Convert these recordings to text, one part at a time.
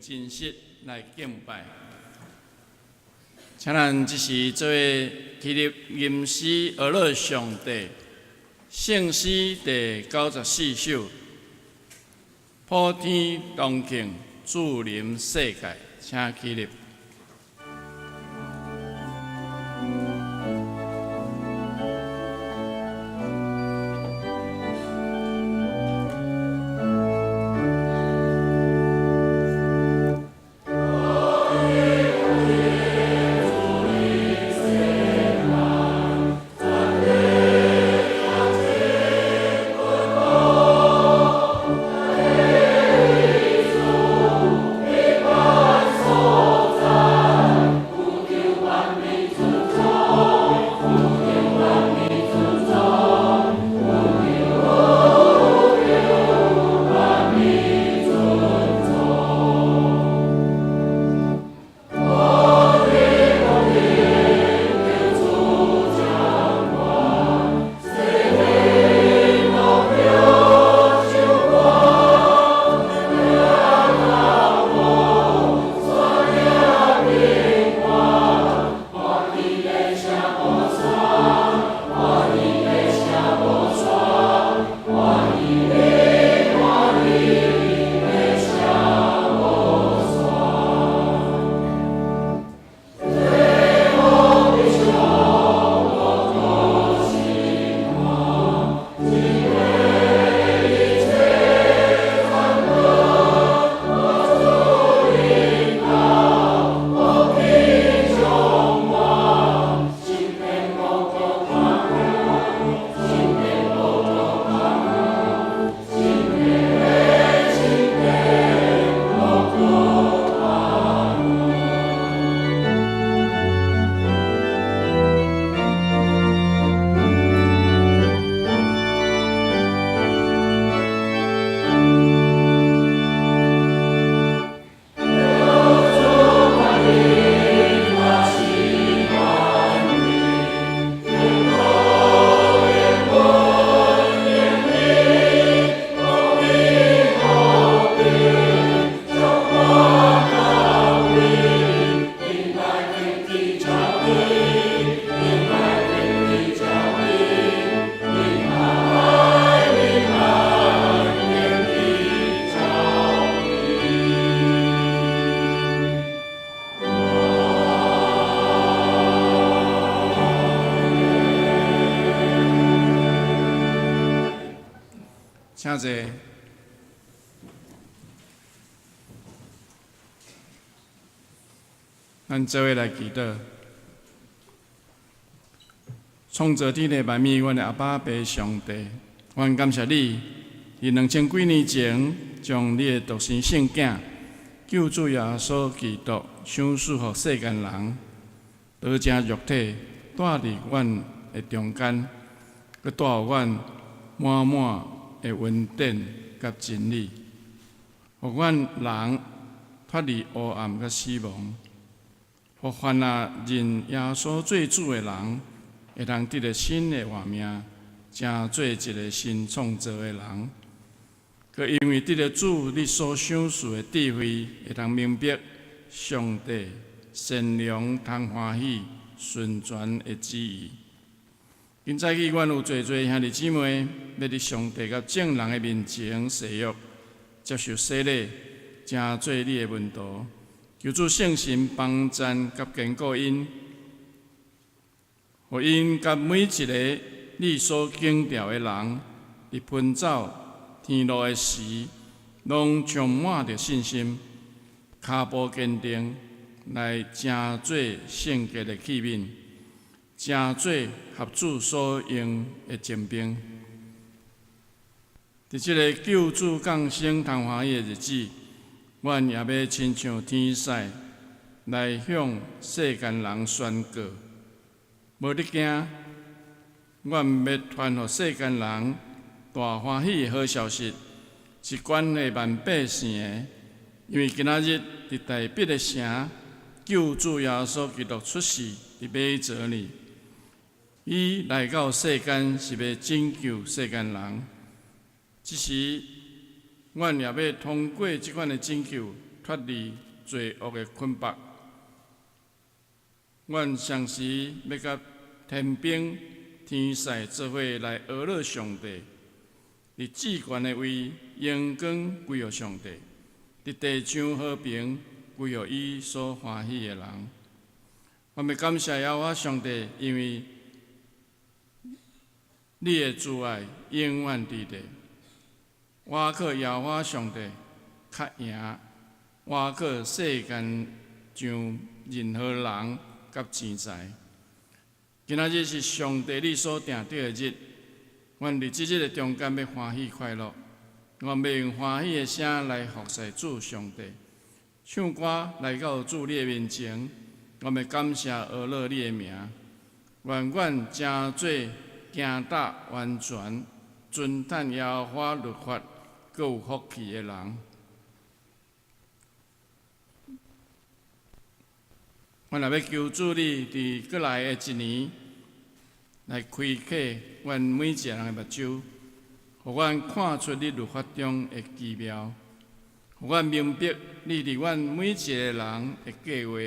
真实来敬拜。请咱即时做起立吟诗而乐上帝，圣诗第94首，普天同庆，祝临世界，请起立。请坐。咱做伙来祈祷。创造天地万物，阮的阿爸爸上帝，阮感谢你，伫2000几年前，将你的独生圣子救主耶稣基督赏赐予世间人，道成肉体，住伫阮的中间，佮带予阮满满的恩典甲真理，互阮人脱离黑暗甲死亡，互凡那认耶稣做主的人，会通得到新的活命，成做一个新创造的人。佮因为得到主你所赏赐的智慧，会通明白上帝善良、通欢喜、顺全的旨意。今早起，阮有侪兄弟姊妹要伫上帝甲众人的面前誓约，接受洗礼，成做你的门徒。求主圣神帮赞甲坚固因，互因甲每一个你所敬重的人，伫奔走天路的时，拢充满着信心，脚步坚定，来成做圣洁的器皿。成做合主所用的精兵，伫这个救主降生通欢喜的日子，阮也要亲像天使来向世间人宣告：无你惊，阮要传予世间人大欢喜的好消息，是关系万百姓的。因为今仔日伫大必的城，救主耶稣基督出世伫马槽里。伊来到世间是要拯救世间人，只是阮也要通过即款的拯救，脱离罪恶的捆绑。阮常时要甲天兵天使做伙来讹乐上帝，伫至高的位荣光归予上帝，伫地上和平归予伊所欢喜的人。我们感谢耶和华上帝，因为你的慈爱永远伫地。我靠耶和华上帝较赢，我靠世间上任何人甲钱财。今仔日是上帝你所定定的日，阮伫即日的中间要欢喜快乐。我要用欢喜的声来服侍主上帝，唱歌来到主你的面前。我们感谢阿乐你的名，愿阮真做行达完全、遵趁耶和华律法、阁有福气的人。阮也要求主你伫过来的一年，来开启阮每一个人的目睭，互阮看出你律法中的奇妙，互阮明白你伫阮每一个人的计划。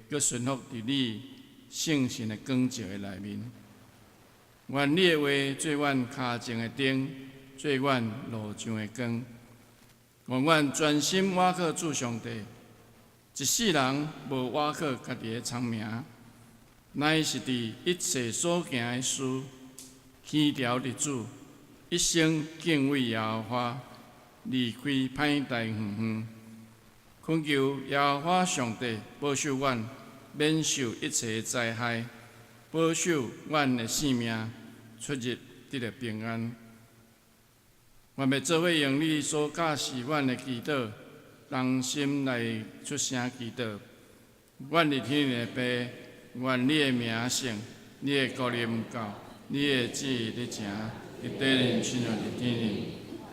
佮顺服伫你圣神的光照的内面，愿你的话做阮脚前的灯，做阮路上的光。愿阮专心倚靠主上帝，一世人无倚靠家己的聪明，乃是伫一切所行的事，牵条日主，一生敬畏耶和华，离开歹代远远。恳求耶和华上帝保守阮，免受一切灾害，保守阮的性命，出入得到平安。我要做伙用你所教示阮的祈祷，同心来出声祈祷。阮伫天的爸，愿你的名圣，你的国临到，你的旨意伫成，伫地人亲像伫天人。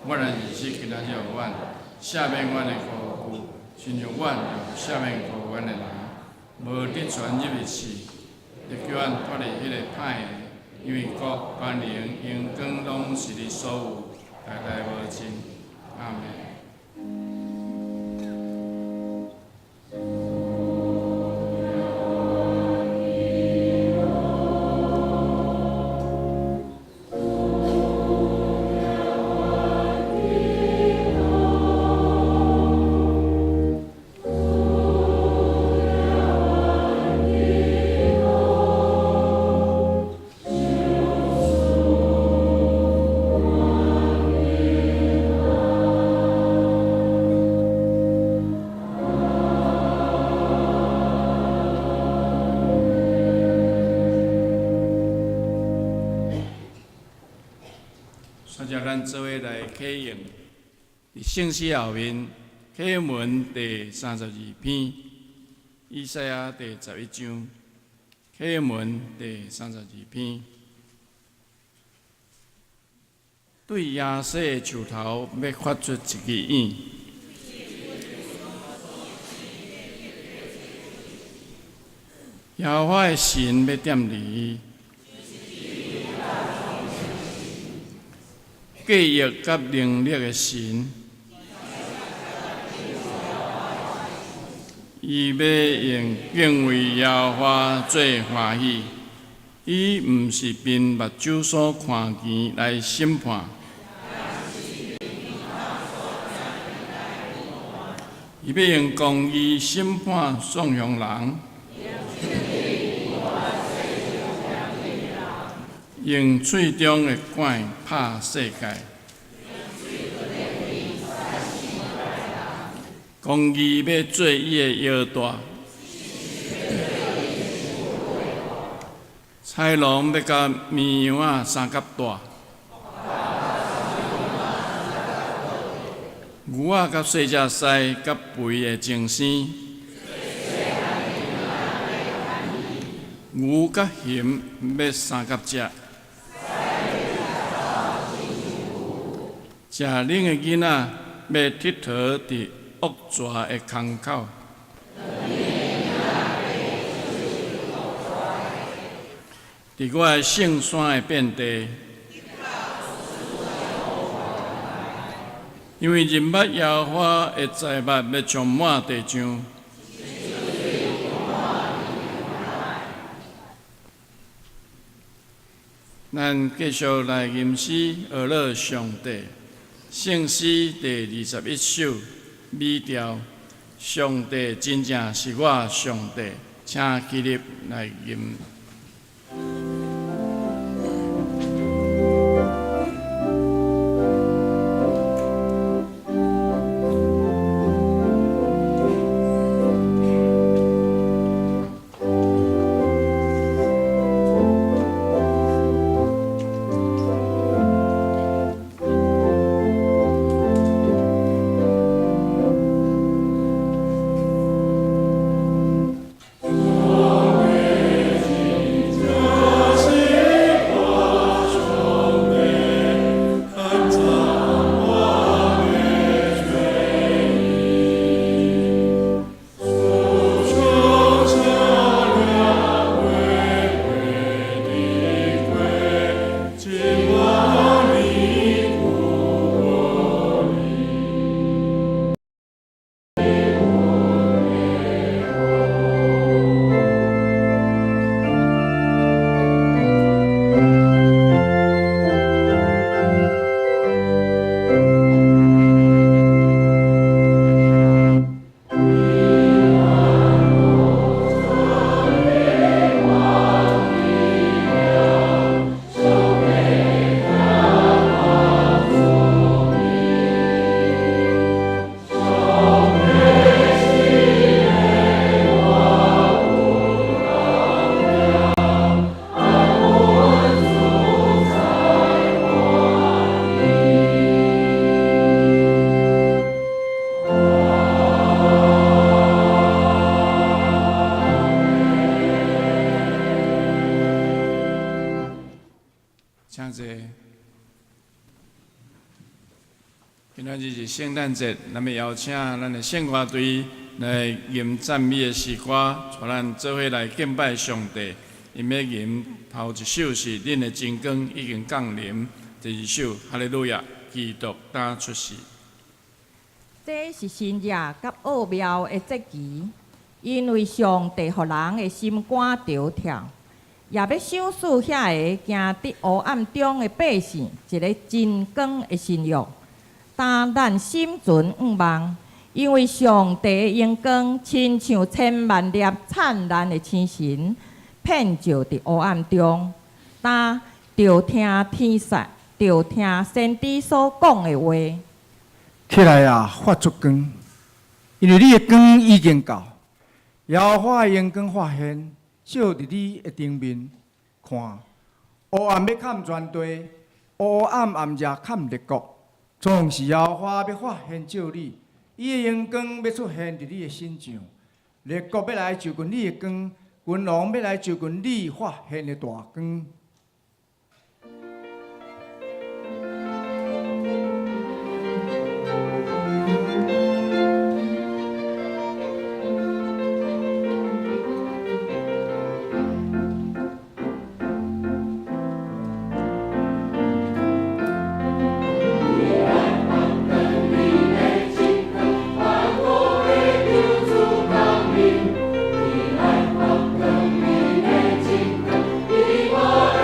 我的日子今仔日有阮，赦免阮的过犯。亲像阮有赦免过阮的人，无得传入去死，就叫阮脱离迄个歹的，因为国、权能、荣光拢是你所有，代代无尽。阿门。咱做伙来启用伫圣诗后面启文第32篇，以赛亚第11章，启文第32篇。对亚瑟的树头要发出一支影，耶和华的神要点你。记忆甲能力的神，伊要用敬畏耶和华做欢喜。伊毋是凭目睭所看见来审判，伊要用公义审判纵容人，用喙中的管拍世界。公义要做伊的腰带，豺狼要甲绵羊仔三角带，牛仔甲细只狮甲肥的情生，牛甲熊要三角只。食冷的囡仔要佚佗伫恶蛇的空口，伫我的圣山的遍地，因为人捌耶和华的财物要充满地上。咱继续来吟诗学乐上帝。圣诗第21首，米调。上帝真正是我上帝，请起立来吟。今仔日是圣诞节，咱要邀请咱的圣歌队来吟赞美的诗歌，带咱做伙来敬拜上帝。因要吟头一首是恁的真光已经降临，第二首哈利路亚，基督打出世。这是新约甲奥妙的节期，因为上帝互人的心肝着跳，也要赏赐遐个行伫黑暗中的百姓一个真光的新约。但咱心存盼望，因为上帝的阳光亲像千万粒灿烂的星辰，遍照伫黑暗中。但着听天使，着听先知所讲的话。起来啊，发出光，因为你的光已经到。耶和华的阳光发现，照伫你的顶面，看，黑暗要砍全地，黑暗暗夜砍列国。总是耶和华要发现照你，伊的阳光要出现伫你的身上，列国要来就近你的光，君王要来就近你发现的大光。你来光，光明的金光，你我。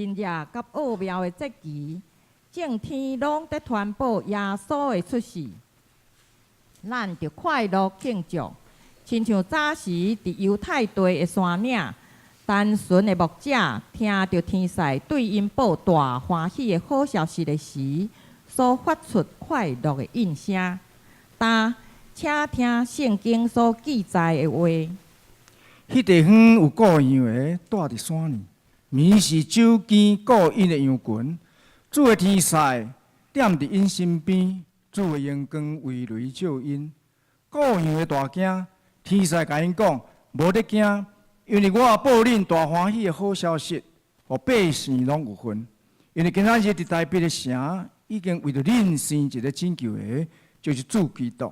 新约甲奥妙的节期，正天拢在传播耶稣的出世，咱就快乐庆祝，亲像早时伫犹太地的山岭，单纯的牧者听到天使对因报大欢喜的好消息的时，所发出快乐的应声。但请听圣经所记载的话。迄地方有雇羊的住伫山里，眠是手见顾因的羊群。主的天使踮伫因身边，主的阳光为雷照因。顾羊的大惊，天使甲因讲：无得惊，因为我报恁大欢喜的好消息，互百姓拢有份。因为今仔日伫台北的城，已经为着恁生一个拯救的，就是主基督。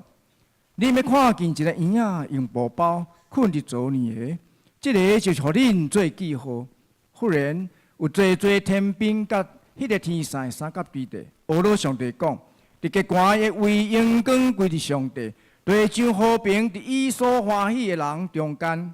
恁要看见一个婴仔用布包困伫昨年的，这个就是互恁做记号。忽然有侪天兵甲迄个天使三甲对地，学老上帝讲：伫极寒的为阳光归伫上帝，地上和平伫伊所欢喜的人中间。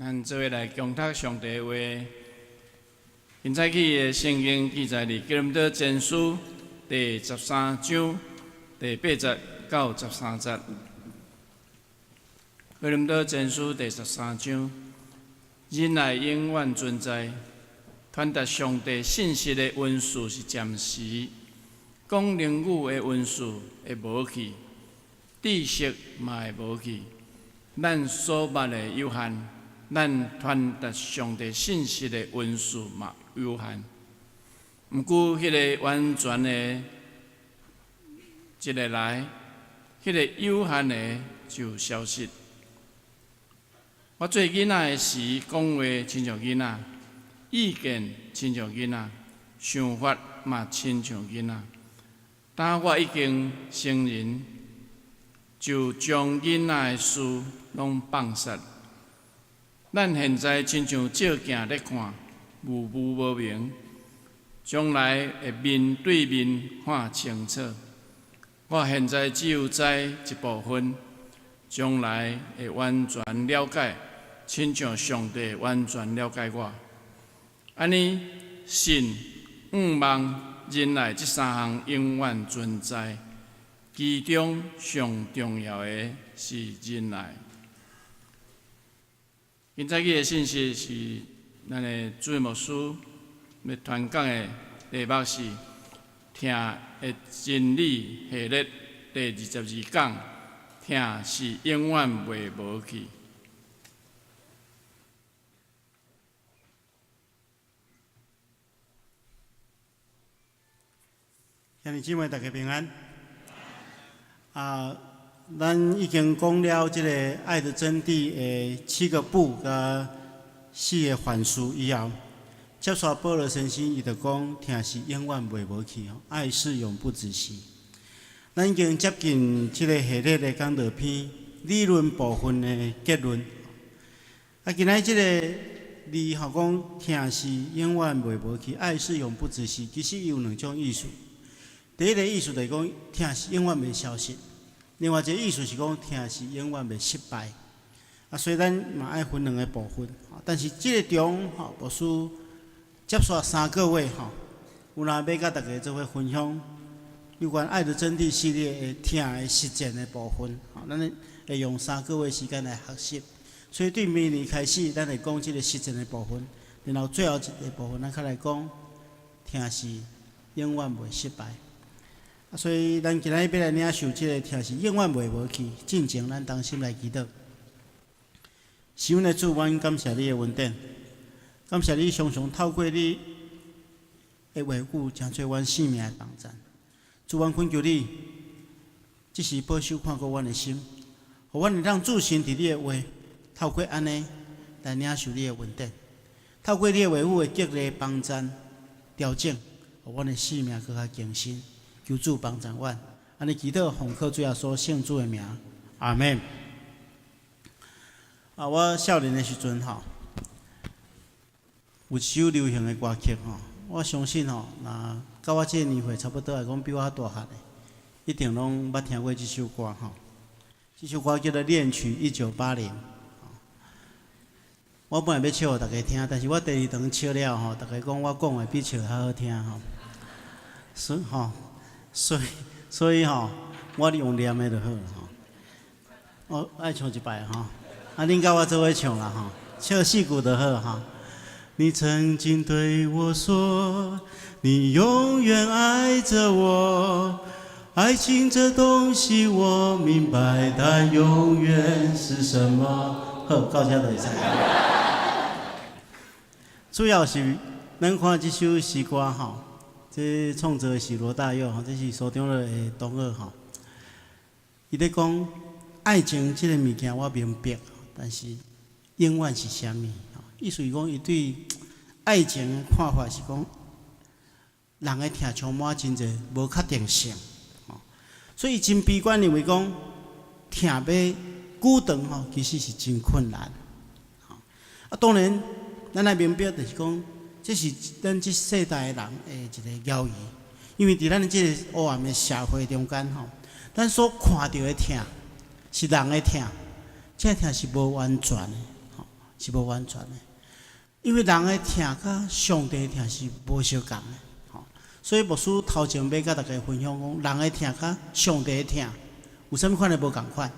咱做伙来共读上帝的话。现在起的圣经记载伫哥林多前书第13章第8节到13节。哥林多前书第13章，忍耐永远存在，传达上帝信息的温素是暂时，讲灵语的温素会无去，知识嘛会无去。咱所捌的有限，咱传达上帝信息的温素嘛有限。毋过，迄个完全的一个来，迄个有限的就消失。我做囡仔的时，讲话亲像囡仔，意见亲像囡仔，想法嘛亲像囡仔。当我已经成人，就将囡仔的事拢放下。咱现在亲像照镜咧看，模糊无明，将来会面对面看清楚。我现在只有知一部分，将来会完全了解，亲像上帝完全了解我。安尼，信、望、忍耐这三项永远存在，其中上重要的是忍耐。今早起的信息是咱的主任牧师要传讲的题目是“听的真理”系列第22讲，听是永远袂无去。兄弟姊妹，大家平安。咱已经讲了这个《爱的真谛》的7个不甲4个反思以后，接续保罗先生伊就讲，听是永远袂无去，爱是永不止息。咱已经接近这个系列的讲道篇理论部分的结论。今仔这个字讲听是永远袂无去，爱是永不止息，其实有2种意思。第一个意思就是讲，听是永远袂消失；另外一个意思是讲，听是永远袂失败。所以咱嘛爱分2个部分。但是这个中，牧师接续3个月，有若要甲大家做伙分享有关《爱的真谛》系列的听的实践的部分。咱会用3个月时间来学习。所以对明年开始，咱会讲这个实践的部分，然后最后一个部分，咱较来讲听是永远袂失败。所以，咱今仔日要来领受这个听是永远袂无去。进前，咱同心来祈祷。是阮的主，阮感谢你的恩典，感谢你常常透过你的话语，成做阮生命的帮助。主，阮恳求你，即时保守看顾阮的心，互阮会当自信伫你的话，透过安尼来领受你的恩典，透过你的话语的激励帮助调整，互阮的生命更加更新。求主帮助阮，安尼祈祷奉靠主耶稣圣主的名，阿门。我少年的时阵有一首流行的歌曲我相信若到我这个年岁，差不多来讲比我大汉的，一定拢捌听过这首歌这首歌叫做《恋曲1980》。我本来要唱给大家听，但是我第2堂唱了大家讲我讲的比唱还好听所以我用念的就好了我爱唱一摆恁甲我做伙唱啦唱4句就好你曾经对我说，你永远爱着我，爱情这东西我明白，但永远是什么？好，到这就会使。主要是咱看这首诗歌这创作的是罗大佑这是苏中乐的同学伊咧讲爱情这个物件我明白，但是永远是啥物？意思是讲伊对爱情的看法是讲，人的听充满真侪无确定性，所以伊真悲观认为讲听要久长其实是真困难。当然，咱来明白就是讲。这是咱这世代的人的一个谣言，因为伫咱这个黑暗的社会中间咱所看到的听是人的听，这听是无完全的，是无完全的。因为人的听甲上帝的听是无相共的，所以牧师头前要甲大家分享讲，人的听甲上帝的听有啥物款的无共款。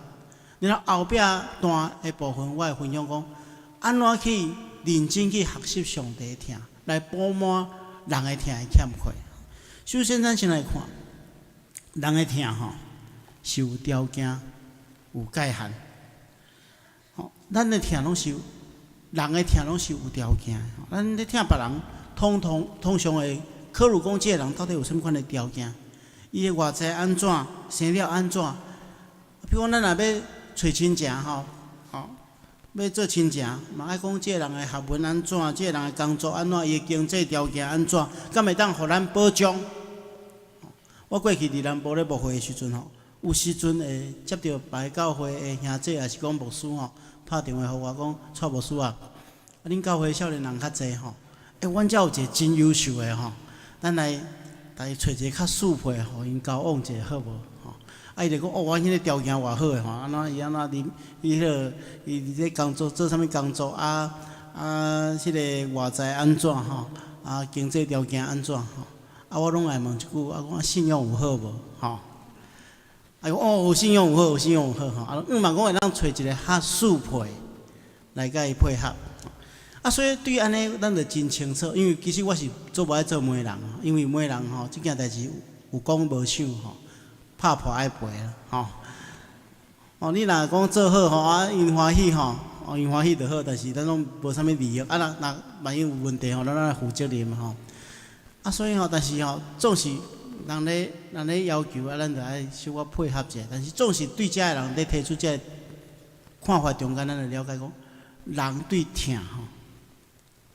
然后后壁段的部分，我会分享讲，安怎去认真去学习上帝的听。来补满人的听的欠缺。首先，咱先来看人的听是有条件、有界限。咱的听拢是人的听拢是有条件。咱咧听别人，通常会考虑讲，这个人到底有什么款的条件？伊的外在安怎，生了安怎？比如讲，咱若要找亲情吼，要做亲情，嘛爱讲这个人的学问安怎，这个人的工作安怎，伊的经济条件安怎，敢会当互咱保障？我过去伫南部咧牧会的时阵吼，有时阵会接到别个教会的兄弟，也是讲牧师吼，拍电话互我讲，蔡牧师啊，恁教会少年人较济吼，阮遮有一个真优秀的吼，咱来找一个较适配，互因交往者好无？吼，伊就讲哦，我迄个条件偌好诶吼，安怎伊安怎伊迄个伊伫咧工作做啥物工作迄个外在安怎吼，经济条件安怎吼？我拢来问一句，讲信用有好无？吼，讲哦，信用有好，信用有好吼。嘛，讲会当找一个较适配来甲伊配合。所以对安尼，咱就真清楚，因为其实我是做无爱做媒人，因为媒人吼，即件代志有讲无想吼，拍破爱赔啦吼。你若讲做好吼，因欢喜吼，因欢喜就好，但是咱拢无啥物利益。若万一有问题吼，咱来负责任吼。所以吼，但是吼，总是人咧要求咱就爱小可配合者。但是总是对遮个人咧提出遮个看法中间，咱就了解讲，人对疼吼，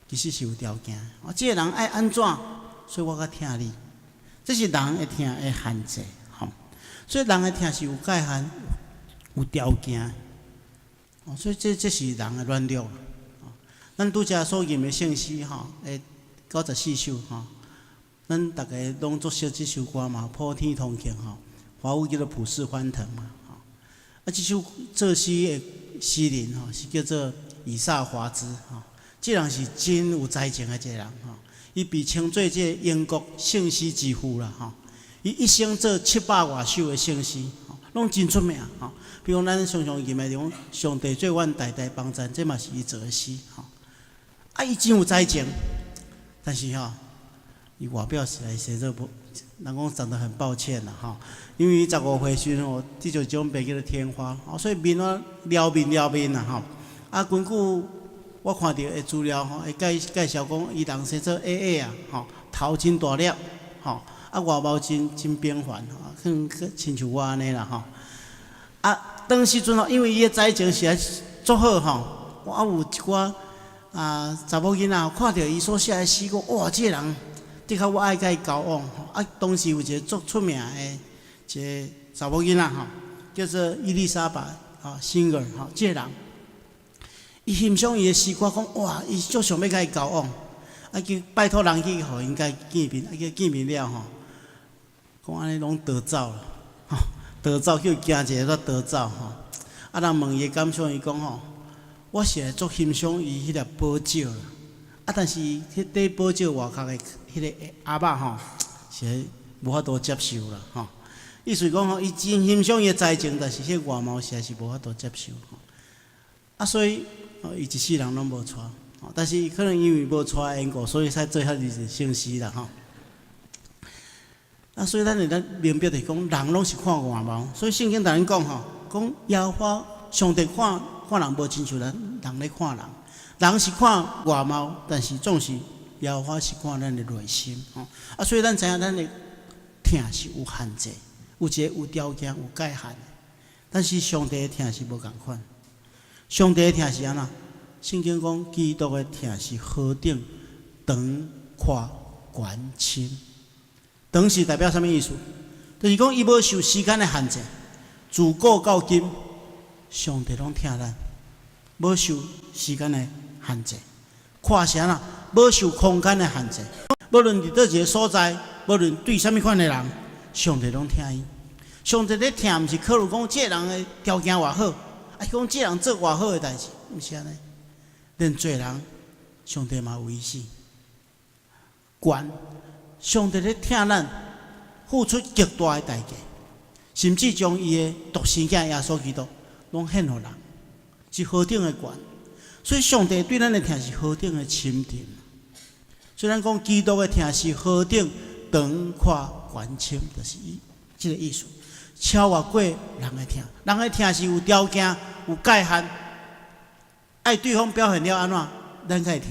其实是有条件。这个人爱安怎，所以我较疼你。这是人的疼的限制吼。所以人的疼是有界限、有条件。所以这是人的软弱。咱拄则所念的圣诗吼，94首吼。咱大家拢作识即首歌嘛，普天同庆吼，华语叫做普世欢腾嘛吼。即首作诗的诗人吼是叫做以撒华兹吼，这人是真有才情的一个人吼，伊被称作这英国圣诗之父啦吼。伊一生做700外首的圣诗吼，拢真出名吼。比如咱常常念的讲上帝做阮代代帮衬，这嘛是伊做的诗吼。伊真有才情，但是吼。伊外表实在写作不，人讲长得很抱歉啦吼，因为伊15岁时吼，这就种病叫做天花，所以面啊撩面啦吼。根据我看到的资料吼，会介绍讲，伊人生做 AA 啊吼，头真大粒吼，外貌真平凡吼，亲像我安尼啦吼。当时阵吼，因为伊的才情实在足好吼，我有一寡查某囡仔看到伊所写的诗，讲哇，这个人。的确，我爱甲伊交往吼。当时有一个足出名的一个查某囡仔吼，叫做伊丽莎白辛格吼，这个人，伊欣赏伊的诗歌，讲哇，伊足想要甲伊交往，去拜托人去互因甲伊见面，去见面了吼，讲安尼拢逃走了，逃走叫伊行一个逃走吼。人问伊的感想，伊讲吼，我是足欣赏伊迄粒宝石啦。但是迄块宝石外壳的迄个鸭肉吼，是无法度接受啦吼。意思讲吼，伊真欣赏伊的才情，但是迄外貌实在是无法度接受吼。所以伊一世人拢无娶，但是可能因为无娶的缘故，所以才做遐日圣诗啦吼。所以咱会明白着讲，人拢是看外貌，所以圣经逐人讲吼，讲耶和华上帝看人无亲像人咧看人。人是看外貌，但是总是耶和华是看咱的内心吼。所以咱知影咱的疼是有限制，有条件、有界限的。但是上帝的疼是无共款。上帝的疼是安怎？圣经讲，基督的疼是何等长、宽、悬、深。长是代表什么意思？就是讲伊无受时间的限制，自古到今，上帝拢疼咱，无受时间的限制，看啥啦？无受空间的限制，无论伫倒一个所在，无论对啥物款的人，上帝拢听伊。上帝咧听，毋是考虑讲这个人的条件偌好，讲这个人做偌好的代志，毋是安尼。连做人，上帝嘛有意思。悬，上帝咧听咱付出极大的代价，甚至将伊的独生囝耶稣基督拢献互人，是何等的悬。所以上帝对咱的疼是何等的深沉。虽然讲基督的疼是何等长宽悬深，就是这个意思。超越过人的疼，人的疼是有条件、有界限，爱对方表现了安怎，咱才会疼。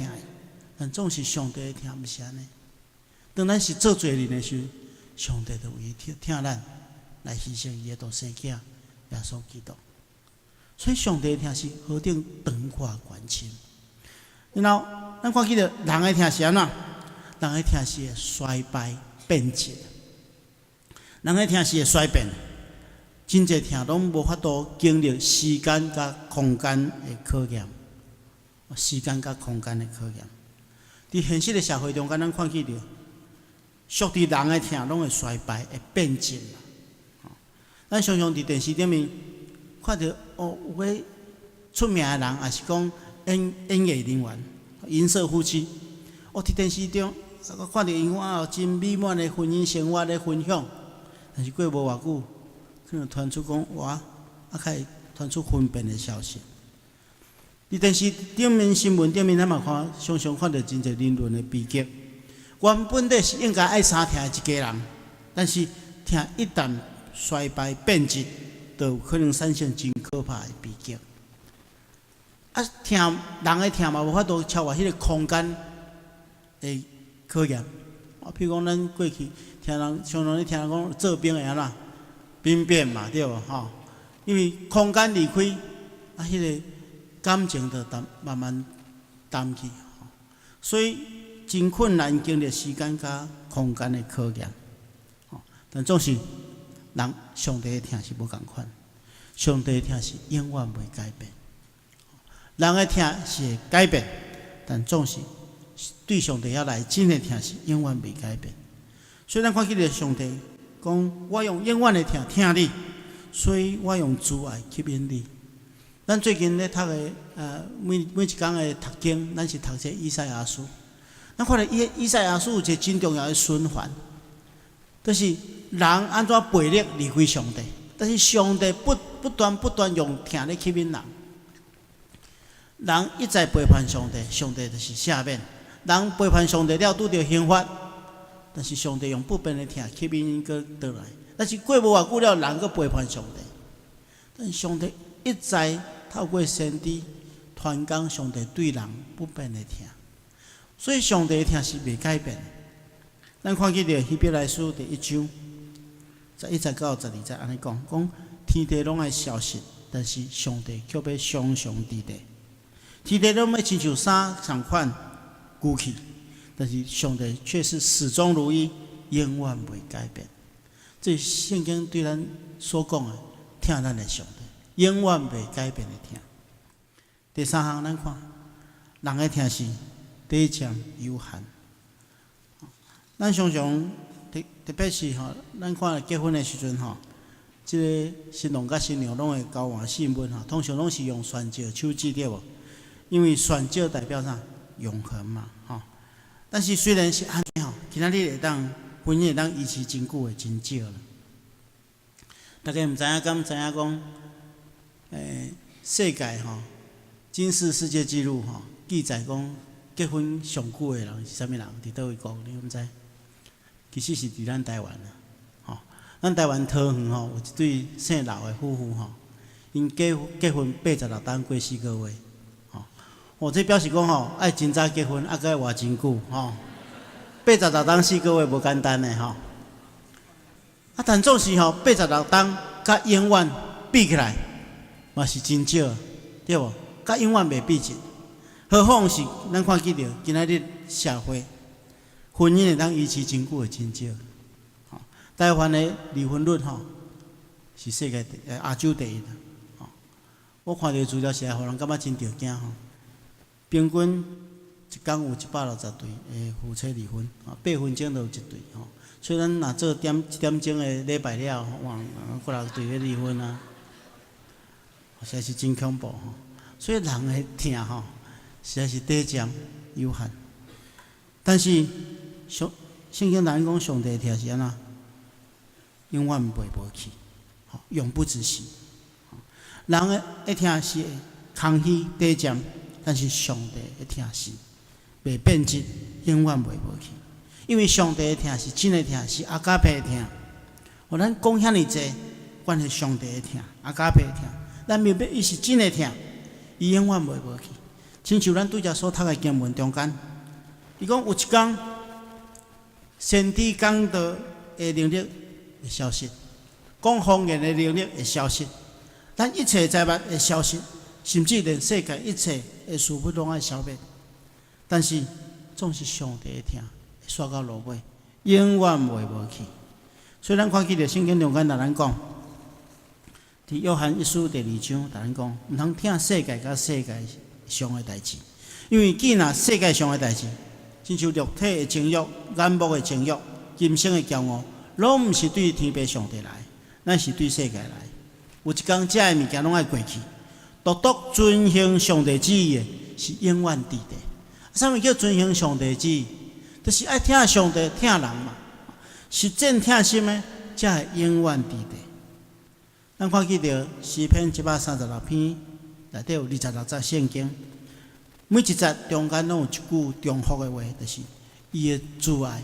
但总是上帝的疼，不是安尼。当咱是做罪人的时候，上帝就为伊疼咱，来牺牲伊的独生囝耶稣基督。所以上帝的疼是何等长阔关心。然后咱看起着人的疼是安怎？人的疼是会衰败变质，人的疼是会衰变。真侪疼拢无法度经历时间甲空间的考验，时间甲空间的考验。伫现实的社会中间，咱看起着，属伫人的疼拢会衰败、会变质。咱常常伫电视顶面看到有迄出名的人，也是讲演艺人员、银色夫妻，伫电视中看到因真美满的婚姻生活咧分享，但是过无偌久。可能传出讲哇，开始传出分辨的消息。伫电视顶面、新闻顶面，咱嘛常常看到真侪人伦的悲剧。原本的是应该爱相疼的一家人，但是疼一旦衰败变质，就有可能产生真可怕的悲剧。疼人的疼嘛，无法度超越迄个空间的考验。譬如讲，咱过去听人常常咧听人讲做兵的安怎？兵变嘛，对无吼？因为空间离开，迄个感情就慢慢淡去，所以真困难经历时间甲空间的考验。但总是人上帝的疼是无共款，上帝的疼是永远袂改变。人的疼是会改变，但总是对上帝要来真的疼是永远袂改变。所以咱看起来上帝。讲我用永远的疼你，所以我用慈爱吸引你。咱最近咧读的每一天的读经，咱是读这以赛亚书。咱看到以赛亚书有一个真重要的循环，就是人安怎背逆离开上帝，但是上帝不断用疼咧吸引人。人一再背叛上帝，上帝就是赦免；人背叛上帝了，拄着刑罚。但是上帝用不变的疼吸引伊个倒来，但是过无偌久了，人个背叛上帝。但是上帝一再透过先知传讲上帝对人不变的疼，所以上帝的疼是袂改变的。咱看起着希伯来书第1章11到12节安尼讲，天地拢爱消失，但是上帝却要常常伫地。天地拢要亲像衫同款旧去。但是上帝却是始终如一，永远袂改变。这是圣经对咱所讲的疼咱的上帝，永远袂改变的疼。第三项，咱看人的疼是短暂有限。咱常常特别是咱看结婚的时阵这个新郎甲新娘拢会交换信物通常拢是用宣召手指对无？因为宣召代表啥？永恒嘛但是虽然是安尼今仔日会当婚姻会当维持真久的真少了。大家毋知影敢知影讲，世界金氏世界纪录记载讲结婚上久的人是啥物人？伫倒位国？你毋知？其实是伫咱台湾啦。咱台湾桃园有一对姓老的夫妇因结婚86天过4个月。这表示讲爱真早结婚，还爱活真久86天4个月无简单的但总是86天甲永远比起来，嘛是真少，对无？甲永远袂比尽。何况是咱看起着今仔日社会婚姻会当维持真久的真少。台湾的离婚率是世界亚洲第一的。我看到资料是互人感觉真着惊平均一天有160对的夫妻离婚，8分钟就有1对所以咱若做1点钟的礼拜了，哇，过6对咧离婚啊，实在是真恐怖所以人的疼实在是短暂有限。但是圣经咱讲上帝的疼是安怎？永远袂无去，永不止息。人的疼是空虚短暂。但是上帝的疼是袂变质，永远袂无去。因为上帝的疼是真的疼，是阿加佩的疼。咱讲遐尼济，关系上帝的疼，阿加佩的疼。咱明白伊是真的疼，伊永远袂无去。亲像咱拄则所读的经文中间，伊讲有一天，先知讲到的能力会消失，讲方言的能力会消失，咱一切财物会消失，甚至连世界一切的事物拢爱消灭。但是总是上帝的听，会刷到落尾，永远袂无去。所以咱看起着圣经中间，甲咱讲，伫约翰一书第2章，甲咱讲，毋通听世界甲世界上的代志，因为既然世界上的代志，亲像肉体的情欲、眼目的情欲、今生的骄傲，拢毋是对天父上帝来，咱是对世界来。有一天，这些物件拢爱过去，独独遵行上帝旨意的，是永远伫地。啥物叫遵行上帝旨意？就是爱听上帝、听人嘛。实践听心的，才会永远伫地。咱看起着诗篇136篇，内底有26节圣经，每一节中间拢有一句重复的话，就是伊的慈爱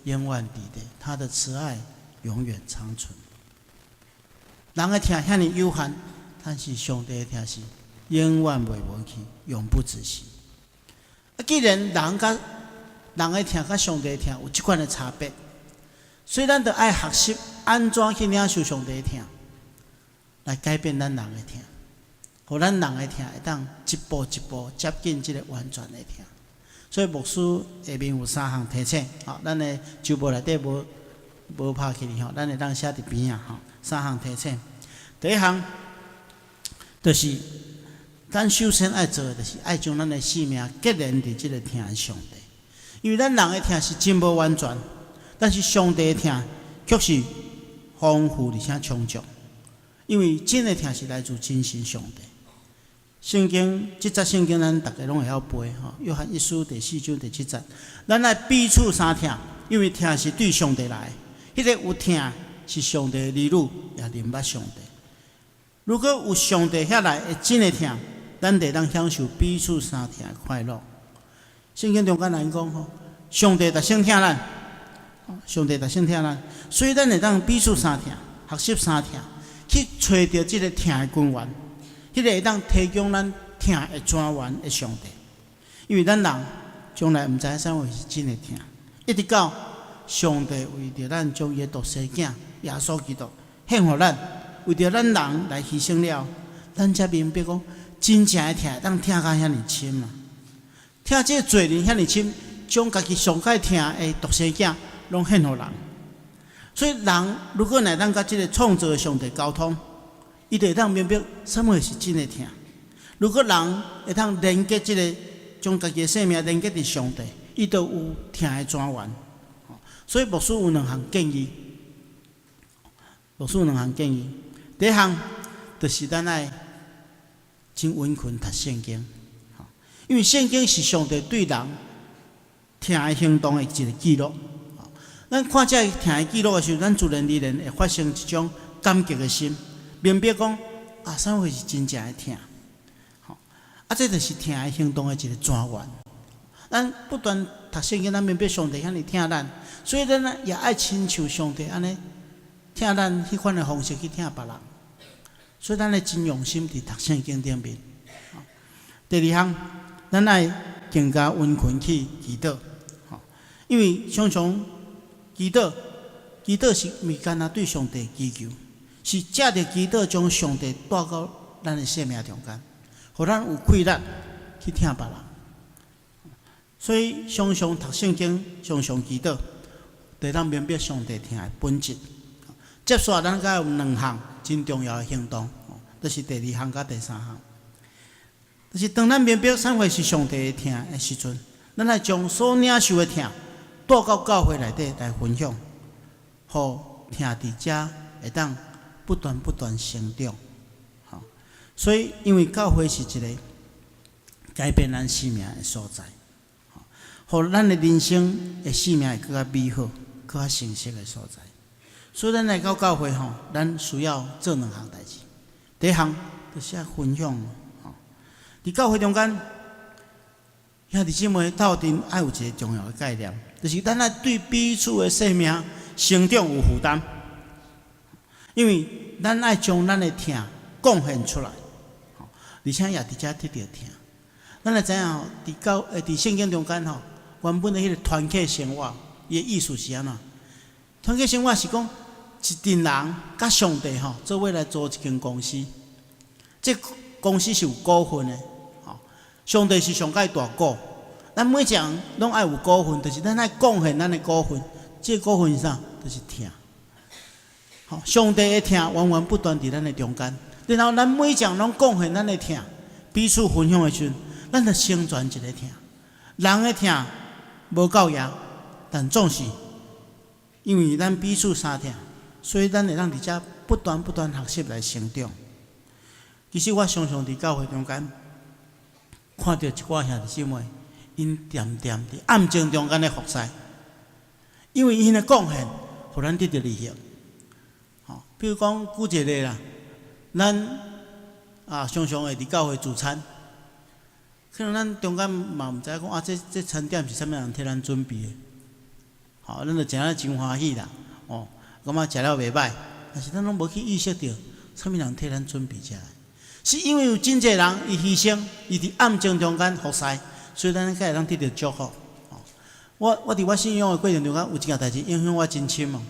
永远伫地，他的慈爱永远长存。人的听遐尼有限，但是上帝的听是永远袂无去，永不止息。既然人的听甲上帝的听有即款的差别，所以咱得爱学习安怎去领受上帝的听，来改变咱人的听，互咱人的听会当一步一步接近即个完全的听。所以牧师下面有3项提醒，咱的周报内底无拍起哩，咱会当写伫边啊，3项提醒。第一项就是咱首先爱做的，就是爱将咱的性命结连伫即个听的上帝，因为咱人的听是真无完全，但是上帝的听却是丰富而且充足，因为真的听是来自真神上帝。圣经即节圣经咱大家拢会晓背约翰一书第4章第7节，咱来彼此相听，因为听是对上帝来，迄个有听是上帝的儿女，也明捌上帝。如果有上帝遐来会真的听，咱就当享受彼此相听的快乐。圣经中间咱讲上帝特先听咱，上帝特先听咱，所以咱会当彼此相听，学习相听，去找到即个听的根源，迄个会当提供咱听的泉源的上帝。因为咱人将来毋知影啥货是真的听，一直到上帝为着咱将伊的独生囝耶稣基督献互咱，为着咱人来牺牲了，咱才明白讲真正的听，当听甲遐尼深啊！听这个罪人遐尼深，将家己上界听的独生囝拢献互人。所以人如果来当甲这个创造的上帝沟通，伊就会当明白什么是真的听。如果人会当连接这个，将家己的生命连接伫上帝，伊就有听的泉源。所以牧师有2项建议，第一项就是咱爱真温困读圣经，因为圣经是上帝对人听的行动的一个记录。咱看这听的记录的时候，咱自然而然会发生一种感激的心，明白讲啥货是真正的听。这就是听的行动的一个泉源。咱不断读圣经，咱明白上帝遐尼听咱，所以咱也爱亲像上帝安尼听咱迄款的方式去听别人。所以咱爱真用心伫读圣经顶面。第2项，咱爱更加温困去祈祷，因为常常祈祷是毋是干那对上帝祈求，是借着祈祷将上帝带到咱的生命中间，互咱有气力去听别人。所以常常读圣经，常常祈祷，就当明白上帝听的本质。接下来咱该有2项真重要的行动，就是第2项甲第3项。就是当咱明白啥货是上帝的听的时阵，咱来将所领受的听带到教会内底来分享，互听伫遮会当不断成长。所以因为教会是一个改变咱生命的所在，互咱的人生的生命会更加美好、更加成熟的所在。所以咱来到教会咱需要做2项代志。第一项就是要分享。伫教会中间，兄弟姊妹斗阵爱有一个重要的概念，就是咱爱对彼此的生命成长有负担，因为咱爱将咱的听贡献出来，而且也伫遮得到听。咱来知影伫圣经中间原本的迄个团契生活，伊的意思是安怎？团契生活是讲一群人甲上帝做伙来做一间公司，这公司是有股份的，上帝是上界大股，咱每一个人拢爱有股份，就是咱爱贡献咱的股份。这股份是啥？就是疼。上帝的疼源源不断伫咱的中间，然后咱每一个人拢贡献咱的疼，彼此分享的时阵，咱就成全一个疼。人的疼无够野，但总是因为咱彼此相疼，所以咱会让伫遮不断学习来成长。其实我常常伫教会中间看到一寡兄弟姊妹，因点点伫暗境中间的服侍，因为因的贡献，互咱得到利益。比如讲举一个啦，咱常常会伫教会煮餐，可能咱中间嘛毋知讲这餐点是啥物人替咱准备的，咱就食了真欢喜啦，感觉食了袂歹，但是咱拢无去意识到，啥物人替咱准备食的，是因为有真侪人伊牺牲，伊伫暗境中间服侍，所以咱才会当得到祝福。我伫我信仰的过程中间，有一件代志影响我真深哦。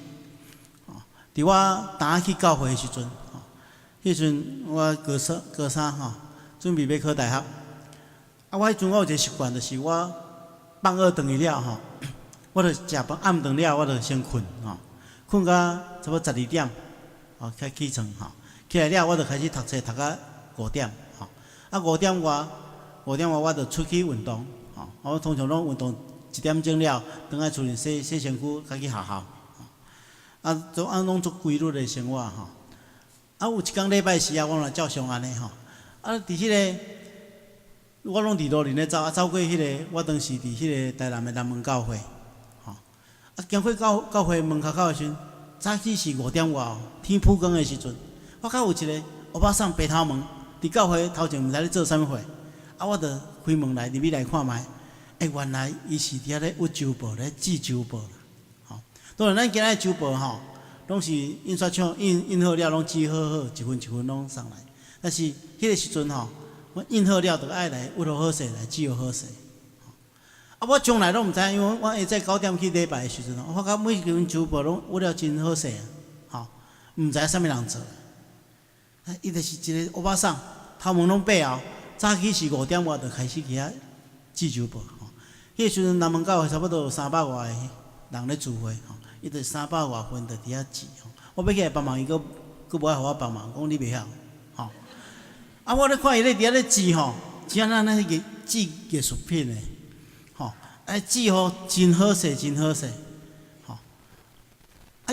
伫我当去教会的时阵，迄阵我高三准备要考大学。我迄阵我有一个习惯，就是我放学回去了我就食饭暗顿了，我就先困困到差不多12点，才起床起来了我就开始读册，读到5点5点外我就出去运动我通常拢运动1点钟了，回来厝里洗身躯，才去学校。拢做规律的生活有一天礼拜四我嘛照常安尼伫迄个我拢伫路林咧走，走过迄个我当时伫迄个台南的南门教会经过教会门口的时阵，早起是5点外天曝光的时阵，我较有一个欧巴桑白头毛，伫教会头前毋知咧做啥物货，我就开门来入去来看卖，原来伊是伫遐咧挖周报咧记周报。当然，咱今仔周报拢是印刷厂印好了，拢记好，一份一份拢送来。但是迄个时阵我印好了，就爱来挖好势，来记好势。我从来拢毋知，因为我下早9点去礼拜的时阵，我发觉每一份周报拢挖了真好势毋知啥物人做。伊就是一个欧巴桑，头毛拢白后，早起是5点外就开始去遐记周报。迄个时阵南门教会差不多有300外个人咧聚会伊就300外份就伫遐记我要起来帮忙，伊佫无爱互我帮忙，讲你袂晓我咧看伊咧伫遐咧记真咱那个记艺术品诶记真好势，真好势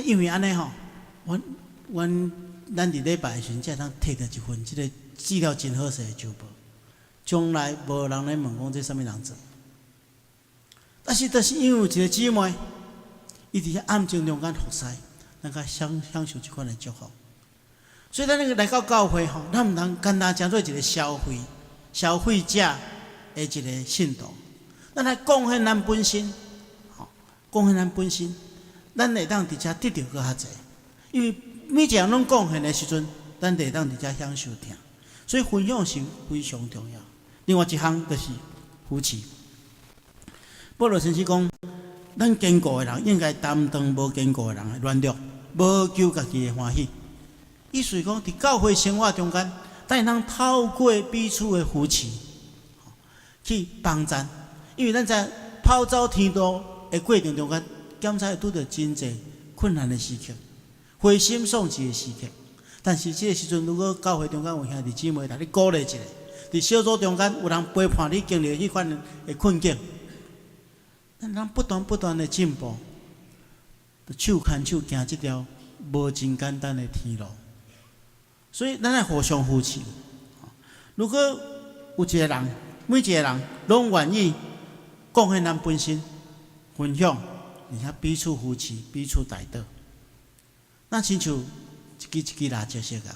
因为安尼咱伫礼拜的时阵，才通摕到一份即个记了真好势的周报，从来无人咧问讲这啥物人做。但是，就是因为有一个姊妹，伊伫遐暗境中间服侍，咱较享受即款的祝福。所以，咱来到教会咱毋通简单当做一个消费者的一个信徒，咱来贡献咱本身，贡献咱本身，咱会当伫遮得到佫较济。因为每一个人拢贡献的时阵，咱会当伫遮享受听。所以，分享是非常重要。另外一项就是扶持。保罗先生讲，咱坚固的人应该担当无坚固的人的软弱，无求家己的欢喜。意思是讲，伫教会生活中间，咱会当透过彼此的扶持，去帮助。因为咱在跑走天路的过程中间，检查会拄到真侪困难的时刻，灰心丧志的时刻。但是这个时阵，如果教会中间有兄弟姊妹来你鼓励一下，伫小组中间有人陪伴你经历迄款的困境。咱不断的进步，手牵手行这条无真简单的天路，所以咱要互相扶持。如果有一个人，每一个人拢愿意贡献咱本身，分享，而且彼此扶持、彼此带导，那亲像一支蜡烛相共，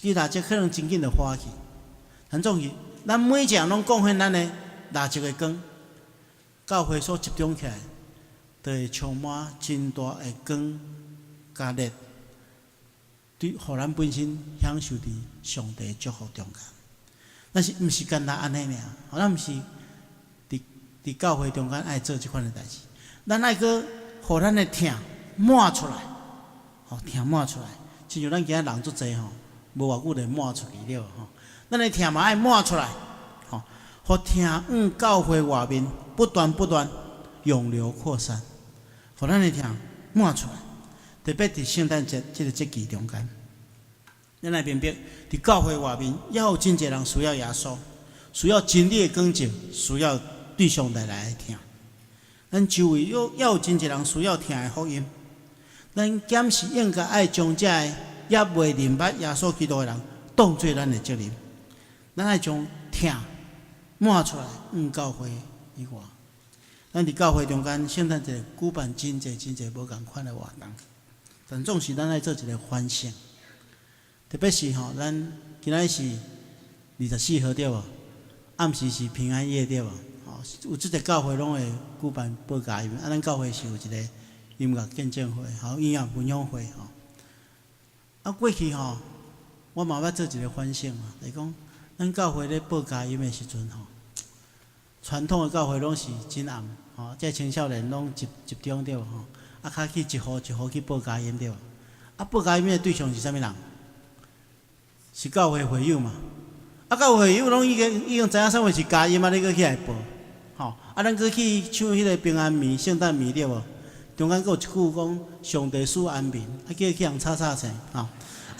一支蜡烛可能真紧就花去，但总是咱每一个人拢贡献咱的蜡烛的光。教会所集中起来，就会充满真大的光加热，对，互咱本身享受伫上帝祝福中间。但是毋是简单安尼尔，咱毋是伫教会中间爱做即款的代志，咱爱去互咱的疼满出来，吼，疼满出来，亲像咱今仔人足济吼，无偌久就满出去了吼。咱的疼嘛爱满出来，吼，互疼教会外面不断涌流扩散，互咱的疼满出来。特别伫圣诞节这个节期中间，咱来明白，伫教会外面，也有真侪人需要耶稣，需要真理的光照，需要对上帝来听。咱周围也有真侪人需要听的福音。咱检视应该爱将这个也未明白耶稣基督的人当做咱的责任。咱爱将听满出来，教会以外。咱伫教会中间，圣诞节举办真侪无共款的活动，但总是咱爱做一个反省。特别是吼，咱今仔是24号对无？暗时是平安夜对无？吼，有即个教会拢会举办报佳音，咱教会是有一个音乐见证会，吼，音乐分享会吼。过去吼，我嘛要做一个反省啊，就是讲，咱教会咧报佳音的时阵吼，传统的教会拢是真红，吼，即青少年拢集中对无吼，较去一户去报佳音对无？报佳音的对象是啥物人？是教会会友嘛？教会会友拢已经知影啥物是佳音啊，你搁起来报，吼！咱搁去唱迄个平安暝、圣诞暝对无？中间搁有一句讲上帝赐安眠，叫去人吵声，吼！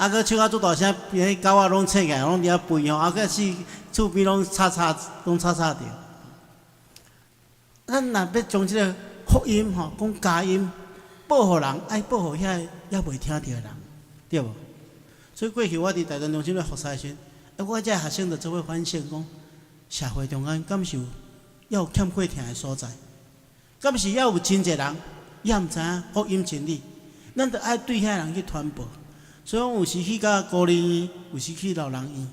搁唱啊足大声，迄狗仔拢醒起来，拢伫遐吠吼，搁是厝边拢吵着。咱若要将即个福音吼，讲佳音报互人，爱报互遐也袂听着的人，对无？所以过去我伫大专中心咧服侍时，我这学生就做伙反省讲，社会中间敢是有欠过听的所在，敢是也有真侪人也毋知影福音真理，咱着爱对遐人去传播。所以我有时去到孤儿院，有时去老人院，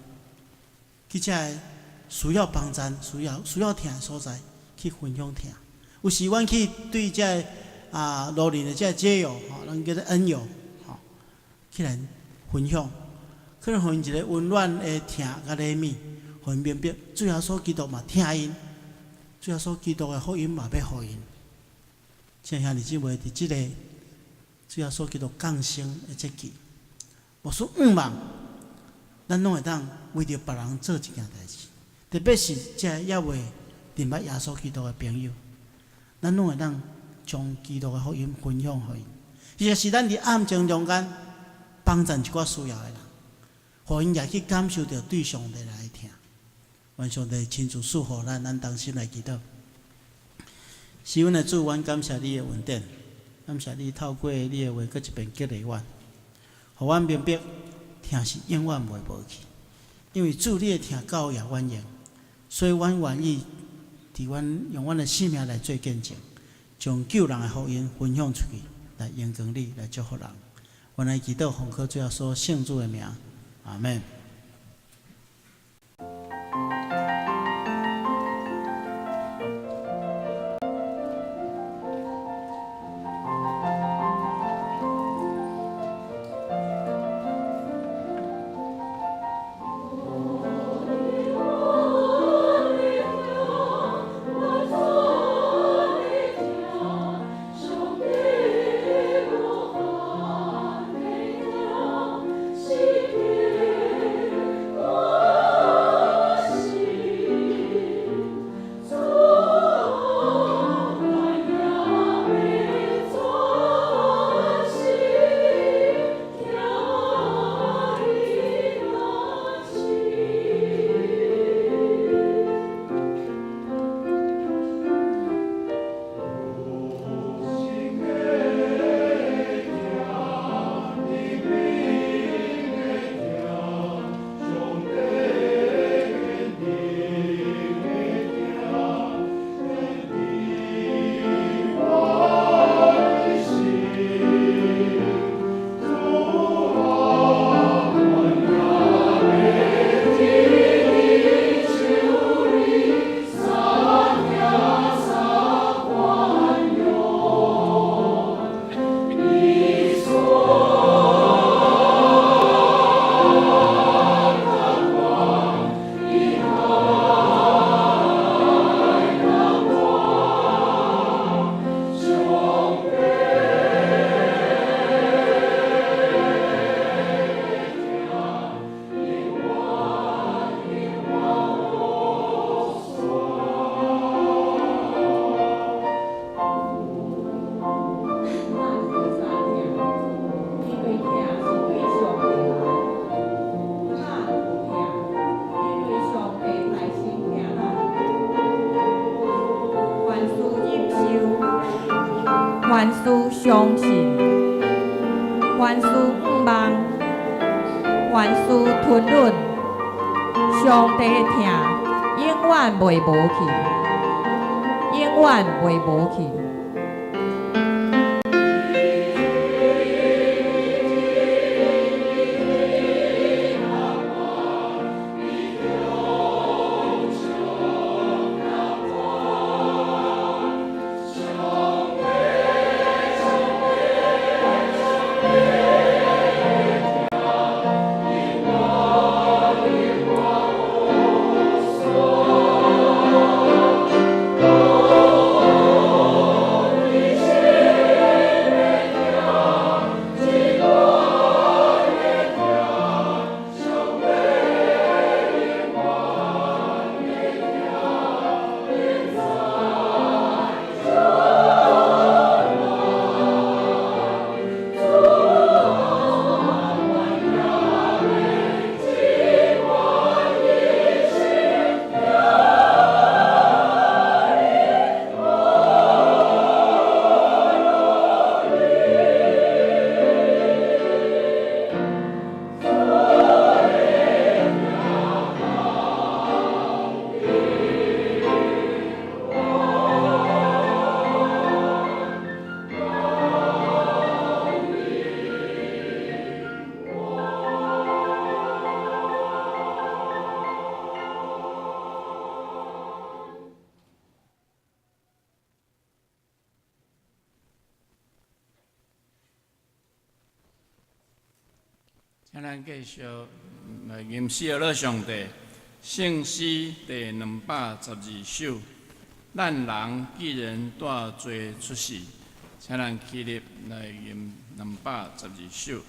去遮个需要帮助、需要听的所在去分享听。有时阮去对遮个路人的遮个街友吼，人叫做恩友吼，去来分享，可能互因一个温暖的听甲礼物，互因明白主耶稣基督嘛听因，主耶稣基督的福音嘛要互因。亲兄弟姊妹，伫即个主耶稣基督降生的节期，无说望，咱拢会当为着别人做一件代志，特别是这也未明白耶稣基督的朋友，咱拢会当将基督的福音分享互因。其实是咱伫暗中中间帮助一寡需要的人，互因也去感受到对上帝来听。愿上帝亲自赐福咱同心来祈祷。是阮的主，阮感谢你的恩典，感谢你透过你的话，搁一遍激励阮，互阮明白听是永远袂无去。因为主你的听教也阮用，所以阮愿意伫阮用阮的生命来做见证，将救人的福音分享出去，来荣光你，来祝福人。阮来祈祷奉靠主耶稣圣主的名，阿门。凡事相信，凡事毋忘，凡事吞忍，上帝的疼永远袂无去，永远袂无去。请咱继续来吟诗乐上帝圣诗第212首。咱人既然带罪出世，请咱起立来吟212首。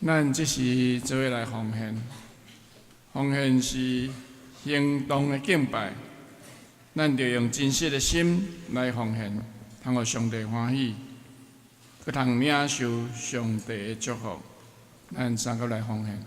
咱即时做伙来奉献，奉献是行动的敬拜，咱着用真实的心来奉献，通互上帝欢喜，佮通领受上帝的祝福。咱三个来奉献。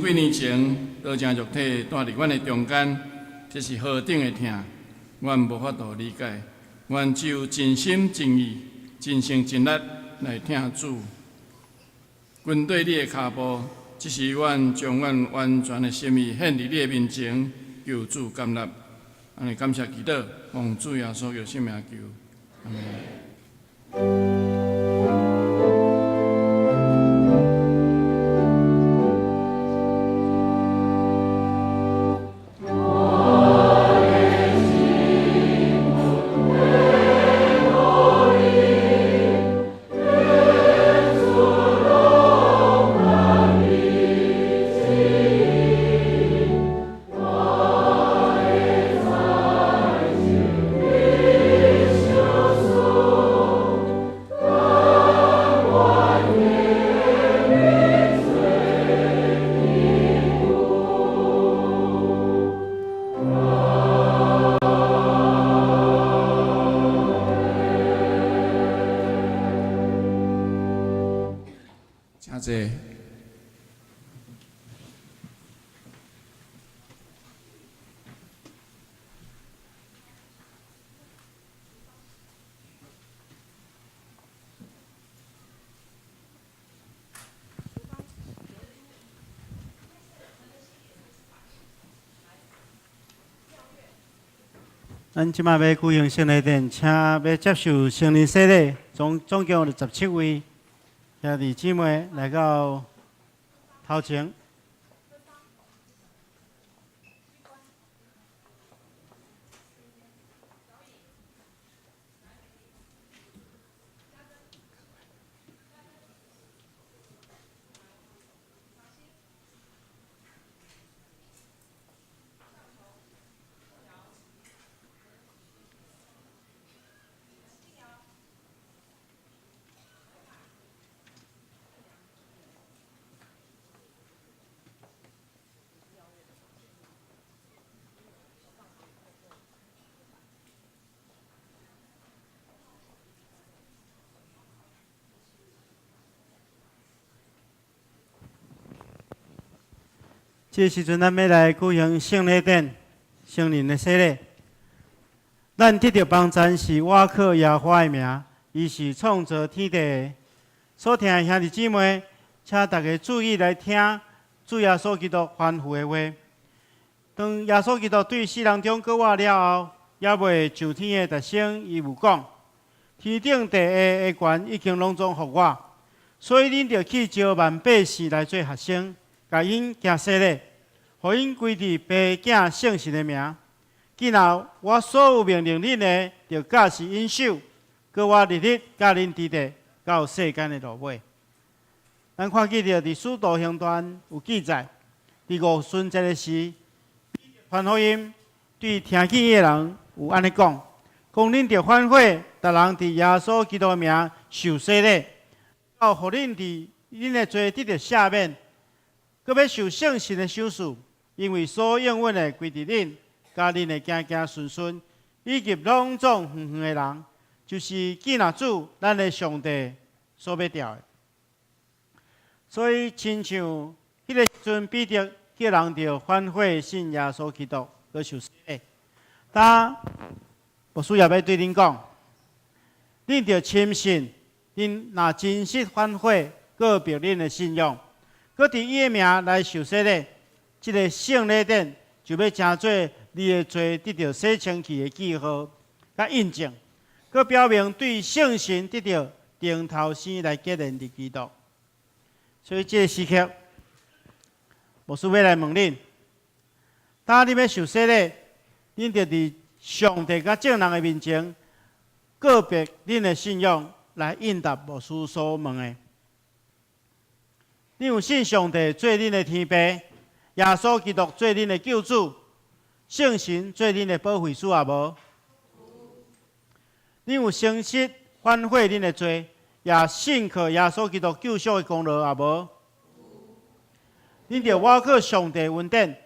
几年前，刀正肉体住伫阮的中间，这是何等的疼，阮无法度理解。阮只有尽心尽意、尽心尽力来听主。跟对你的脚步，这是阮将阮完全的心意献伫你的面前，求主甘纳。安尼感谢祈祷，奉主耶稣有圣名求，阿门。真济。咱即马要举行圣礼典，请要接受圣灵洗礼，总共有17位兄弟姊妹来到头前。这时阵，咱要来举行圣礼典，圣灵的洗礼。咱得到帮赞是瓦靠耶和华的名，伊是创造天地的。所听的兄弟姊妹，请大家注意来听主耶稣基督吩咐的话。当耶稣基督对世人中过活了后，也未上天的特性，伊有讲：天顶地下的权已经拢总互我，所以恁着去招万百姓来做学生。甲因行洗礼，互因归伫爸囝圣神的名。今后我所有命令恁的，着教是因守，搁我日日教恁伫地到世间的落尾。咱看见着伫使徒行传有记载，伫五旬节的时，传福音对听见的人有安尼讲：恁着反悔，逐人伫耶稣基督的名受洗礼，到互恁伫恁的罪得着赦免。搁要受圣神的手术，因为所应允的归伫恁，甲恁的行行顺顺，以及拢总远远的人，就是见若主咱的上帝所要调的。所以，亲像迄个时阵，彼得叫人着反悔信耶稣基督，搁受洗礼。但我需要要对恁讲，恁着深信，恁若真实反悔，告别恁的信仰。搁伫伊的名来受洗礼，即个圣礼典就要成做你的罪得到洗清气的记号，甲印证，搁表明对圣神得到顶头生来结连的基督。所以这个时刻，牧师要来问恁：当你要受洗礼，恁着伫上帝甲正人的面前告别恁的信仰，来应答牧师所问的。恁有信上帝做恁的天父，耶稣基督做恁的救主，圣神做恁的保惠师也无？恁有诚实反悔恁的罪，也信靠耶稣基督救赎的功劳也无？恁着我靠上帝恩典，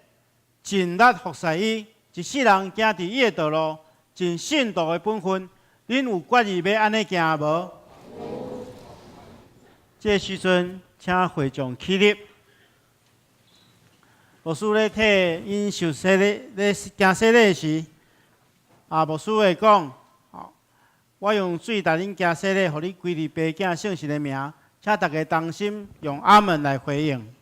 尽力服侍伊，一世人行伫伊的道路，尽信徒的本分。恁有决意要安尼行也无？这时阵，请会众起立。牧师咧替因受洗咧行洗礼时，牧师会讲，我用水带恁行洗礼，互你归入爸囝圣神的名，请大家同心用阿门来回应。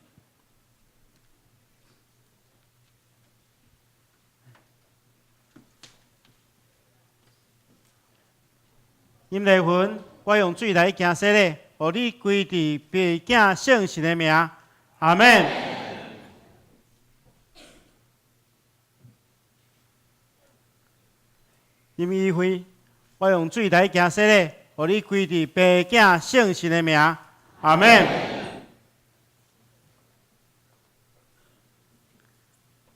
因内魂，我用水来行洗礼，互你归伫爸囝圣神的名，阿门。因议会，我用水来行洗礼，互你归伫爸囝圣神的名，阿门。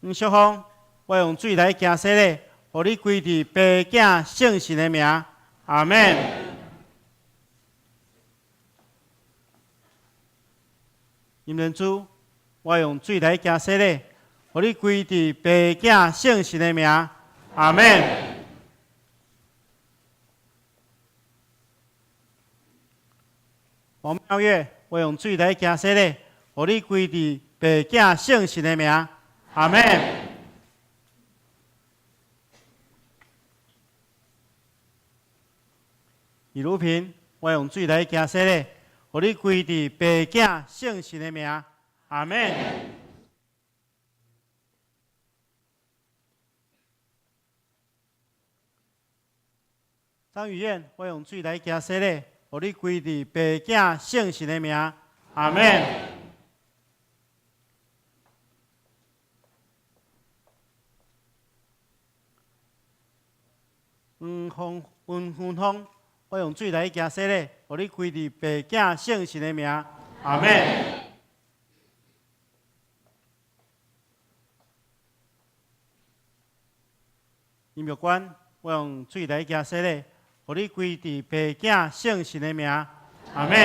黄小芳，我用水来行洗礼，互你归伫爸囝圣神的名，阿门。因仁主，我用水来行洗礼，互你归伫爸囝圣神的名，阿门。王妙月，我用水来行洗礼，互你归伫爸囝圣神的名，阿门。李如平，我用水来行洗礼，互你归伫爸囝圣神的名，阿门。张雨燕，我用水来行洗礼，互你归伫爸囝圣神的名，阿门。温风，我用水来行洗礼，互你归伫爸囝圣神的名，阿门。林玉官，我用水来行洗礼，互你归伫爸囝圣神的名，阿门。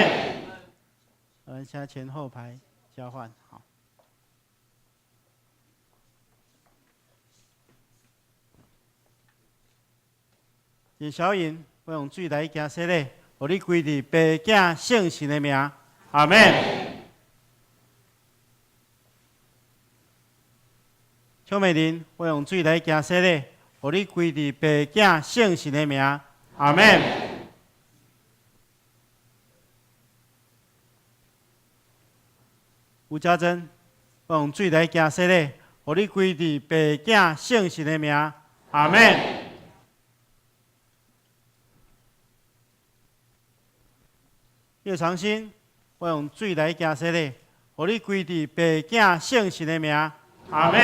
咱先前后排交换，好。叶小颖，我用水来行洗礼，互你归伫爸囝圣神的名，阿门。邱美玲，我用水来行洗礼，互你归伫爸囝圣神的名，阿门。吴家珍，我用水来行洗礼，互你归伫爸囝圣神的名，阿门。叶长新，我用水来行洗礼，互你归伫爸囝圣神的名，阿门。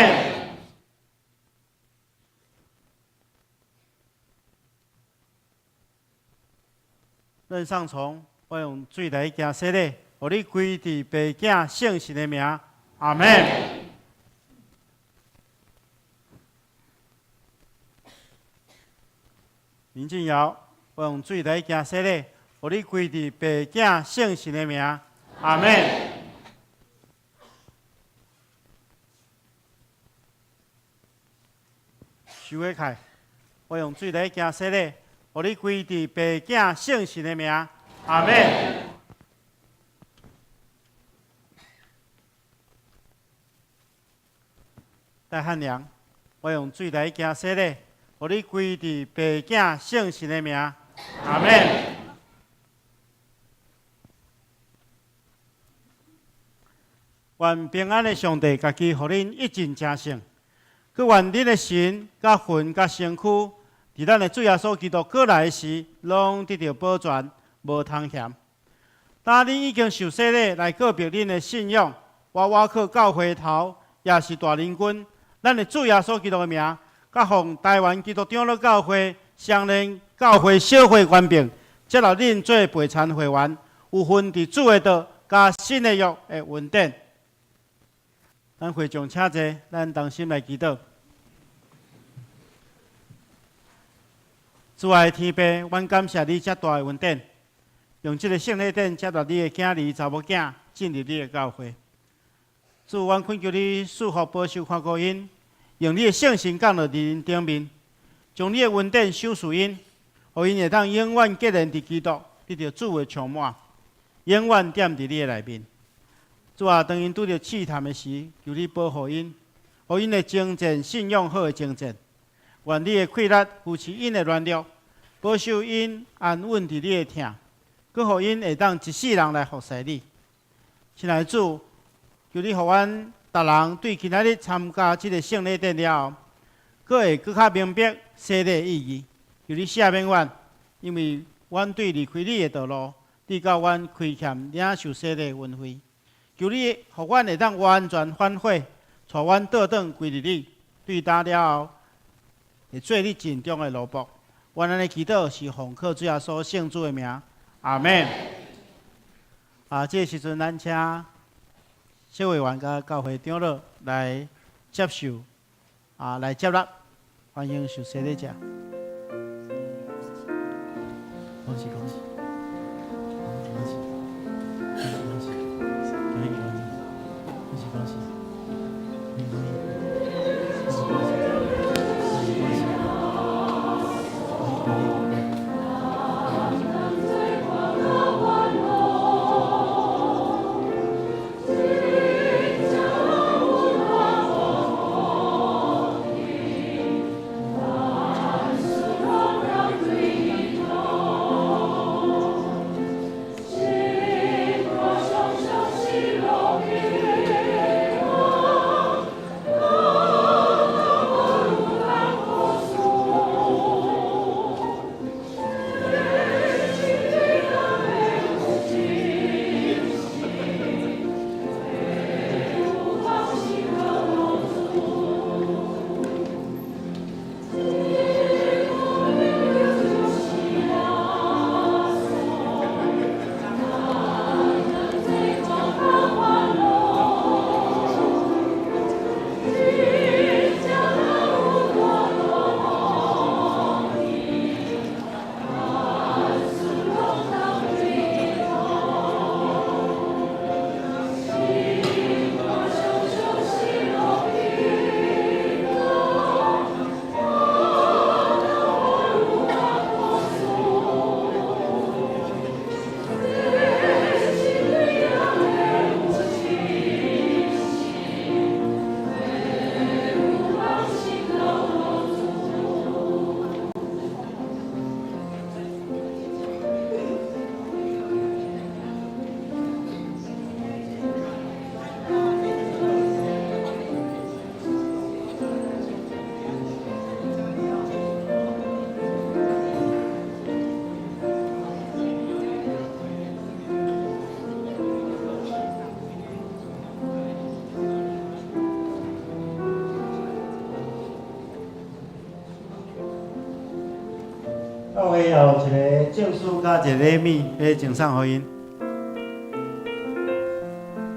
任尚从，我用水来行洗礼，互你归伫爸囝圣神的名，阿门。林俊尧，我用水来行洗礼，互你归伫爸囝圣神的名，阿门。徐伟凯，我用水来行洗礼，互你归伫爸囝圣神的名，阿门。戴汉良，我用水来行洗礼，互你归伫爸囝圣神的名，阿门。愿平安的上帝，家己互恁一尽正胜。佮愿恁的神、甲魂、甲身躯，伫咱的主耶稣基督过来时，拢得到保全，无通嫌。当恁已经受洗礼来告别恁的信仰，我去教会头，也是大灵君。咱的主耶稣基督的名，甲奉台湾基督长老教会、相连教会小会官兵，接纳恁做陪参会员，有份伫主的道，甲新的约的恩典。咱会众请坐，咱同心来祈祷。主爱的天父，阮感谢你遮大的恩典，用这个圣礼典接纳你的囝儿、查某囝进入你的教会。主，阮恳求你赐福保守看顾因，用你的圣神降落伫因顶面，将你的恩典赏赐因，互因会当永远结连伫基督，得到主的充满，永远踮伫你的内面。主啊，当因拄着试探的时，求你保护因，互因的精进信仰好的精进。愿你的气力扶持因的软弱，保守因安稳伫你的疼，佮互因会当一世人来服侍你。亲爱的主，求你互阮逐人对今仔日参加即个圣礼典了后，佫会佫较明白洗礼的意义。求你赦免阮，因为阮对离开你的道路，你教阮亏欠领受洗礼的运费。求你互阮会当完全反悔，带阮倒转归入你，对答了后，会做你尽忠的奴仆。阮安尼祈祷是奉靠主耶稣圣主的名，阿门。这个时阵，咱请小委员甲教会长老来接受，来接纳，欢迎受洗礼者。恭喜恭喜！恭喜恭喜！恭喜恭喜！恭喜恭喜！恭喜恭喜！恭喜恭喜！教会有一个证书甲一个礼物要赠送互因。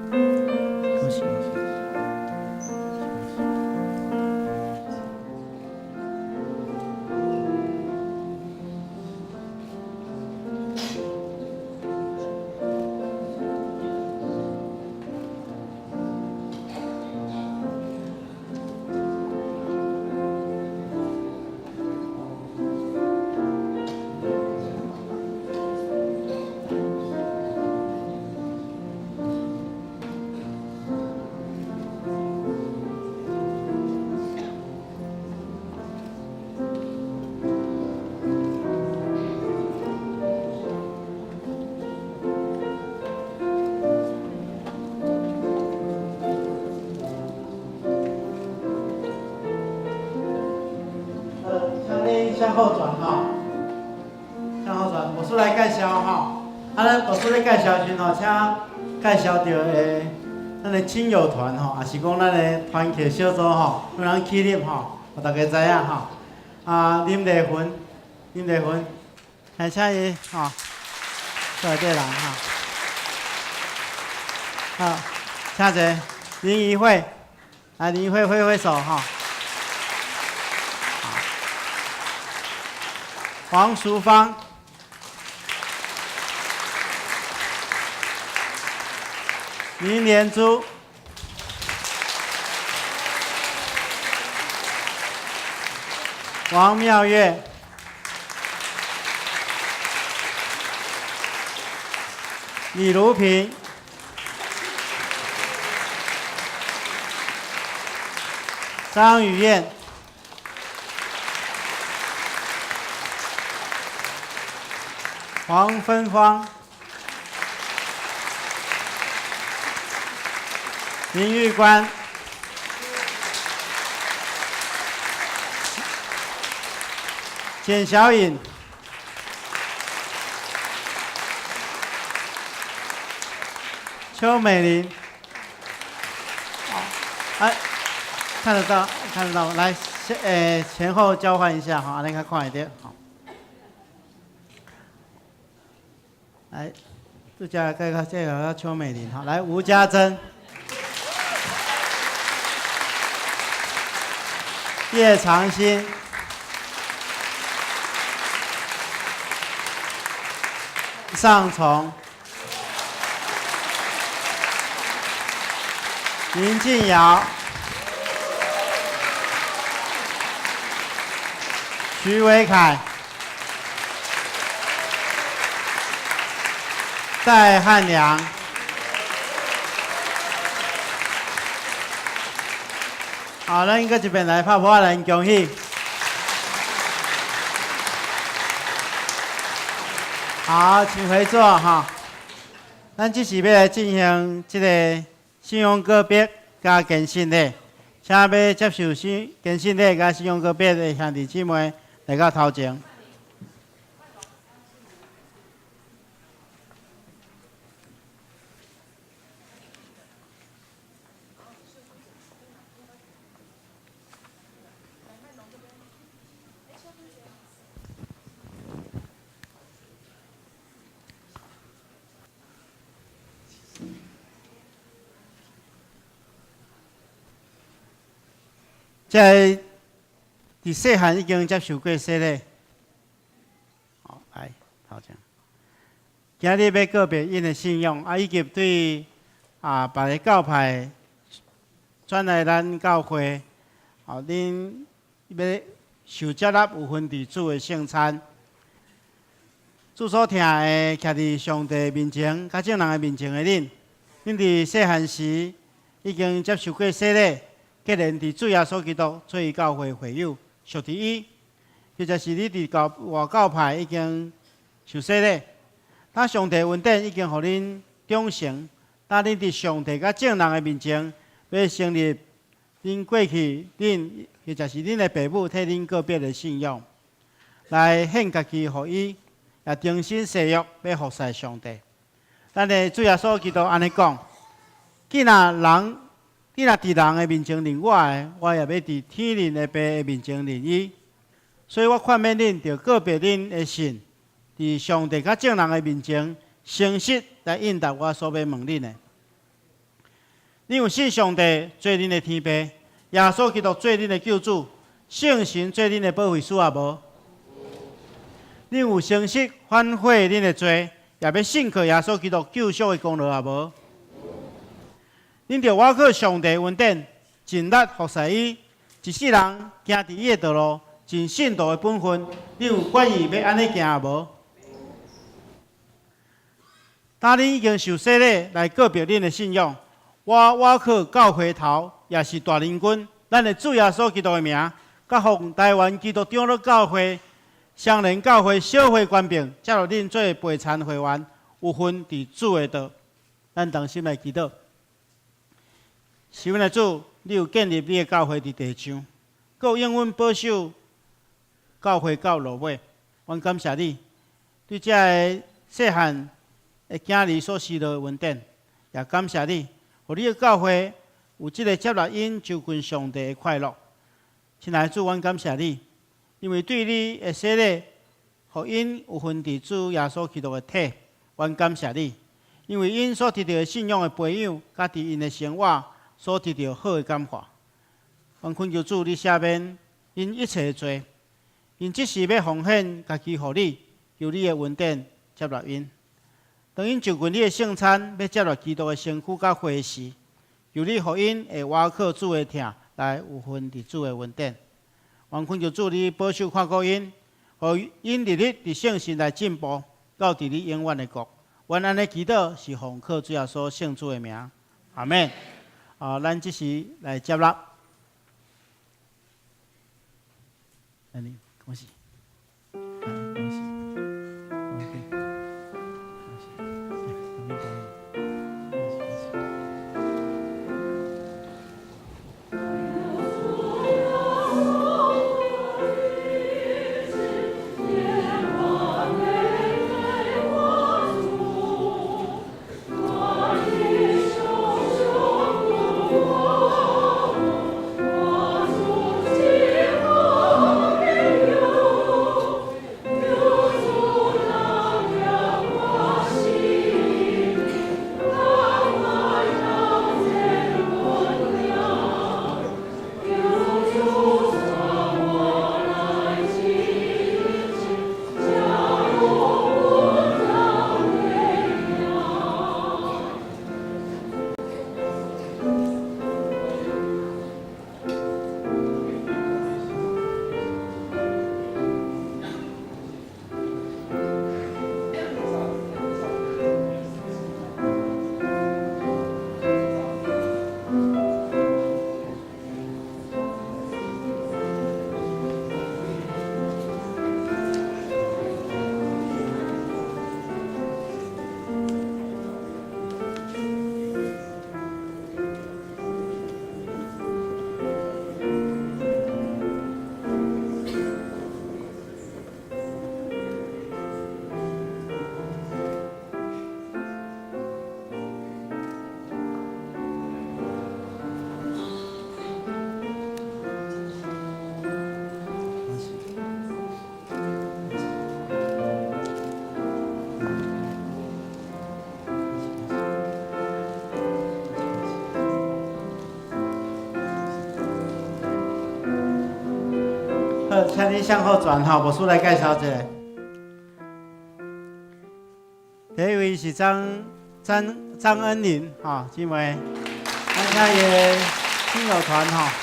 恭喜恭喜！向后转哈，向后转。牧师来介绍哈，咱牧师咧介绍时吼，请介绍到咱的亲友团吼，也是讲咱的团契小组吼，有人起立吼，互大家知影吼。林丽芬，来请伊吼，在这人哈。好，请者林怡慧，来林怡慧挥挥手哈。黄淑芳，林连珠，王妙月，李如平，张雨燕、黄芬芳、林玉官、简小颖、邱美玲。哎，看得到，看得到，来，前后交换一下哈，那个快一点，好。来，这个邱美玲，好，来吴家珍、叶长兴、尚从、林静瑶、徐伟凯、戴汉良、好，咱搁这边来拍拍人恭喜。好，请回座哈。咱这是要来进行这个信用个别加更新的，请要接受更新的加信用个别的兄弟姊妹来到头前。在伫细汉已经接受过洗礼，好来头前。今日要告别因的信仰，以及对别个教派转来咱教会，恁要受接纳有份伫主的圣餐。主所听的，徛伫上帝面前、甲众人的面前的恁伫细汉时已经接受过洗礼。既然伫主耶稣基督做伊教会会友，属伫伊，或者是你伫外教派已经受洗礼，当上帝恩典已经互恁忠诚，当恁伫上帝甲众人的面前，要成立恁过去恁或者是恁的父母替恁个别的信仰，来献家己互伊，也诚心誓约要服侍上帝。咱的主耶稣基督安尼讲：既然你若伫人的面前认我的，我也要伫天灵的爸的面前认伊。所以我劝勉恁，着告别恁的信，伫上帝甲众人的面前，诚实来应答我所要问恁的。恁有信上帝做恁的天父，耶稣基督做恁的救主，圣神做恁的保惠师啊无？恁有诚实反悔恁的罪，也要信靠耶稣基督救赎的功劳啊无？恁着我靠上帝恩典，尽力服侍伊，一世人行伫伊的道路，尽信徒的本分。你有愿意要安尼行啊无？当恁已经受洗礼来告别恁的信仰，我靠教会头也是大灵君，咱的主耶稣基督的名，甲奉台湾基督长老教会、双联教会小会官兵，接入恁做陪参会员，有份伫主的道。咱同心来祈祷。是阮的主，你有建立你的教会伫地上，佮有永远保守教会到落尾。阮感谢你，对这个细汉的囝儿所施落的恩典，也感谢你，互你的教会有这个接纳因就近上帝的快乐。亲爱的主，阮感谢你，因为对你的洗礼，互因有份伫主耶稣基督的体。阮感谢你，因为因所得到的信仰的培养，甲伫因的生活。所得到好的感化，阮恳求主，你赦免因一切的罪，因即时要奉献家己，互你，由你的恩典接纳因。当因就近你的圣餐，要接纳基督的身躯甲血时，由你互因会挖靠主的疼，来有份伫主的恩典。阮恳求主，你保守看顾因，互因日日伫圣神来进步，到伫你永远的国。阮安尼祈祷是奉靠主耶稣圣主的名，阿门。咱即时来接纳来你恭喜，恭喜，OK， 恭喜，这边恭喜，恭喜。好，请你向后转哈，牧师来介绍一下。第一位是张恩玲哈姊妹，咱请伊亲友团哈。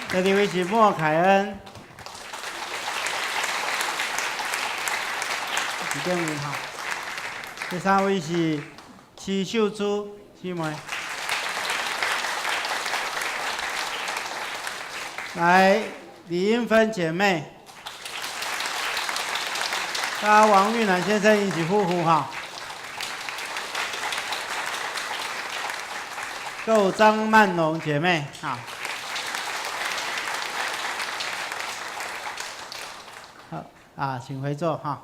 第二位是莫凯恩，李建云哈。第三位是齐秀珠姊妹。来，李英芬姐妹，加王玉楠先生一起呼呼哈。够张曼龙姐妹哈。好啊，请回座哈。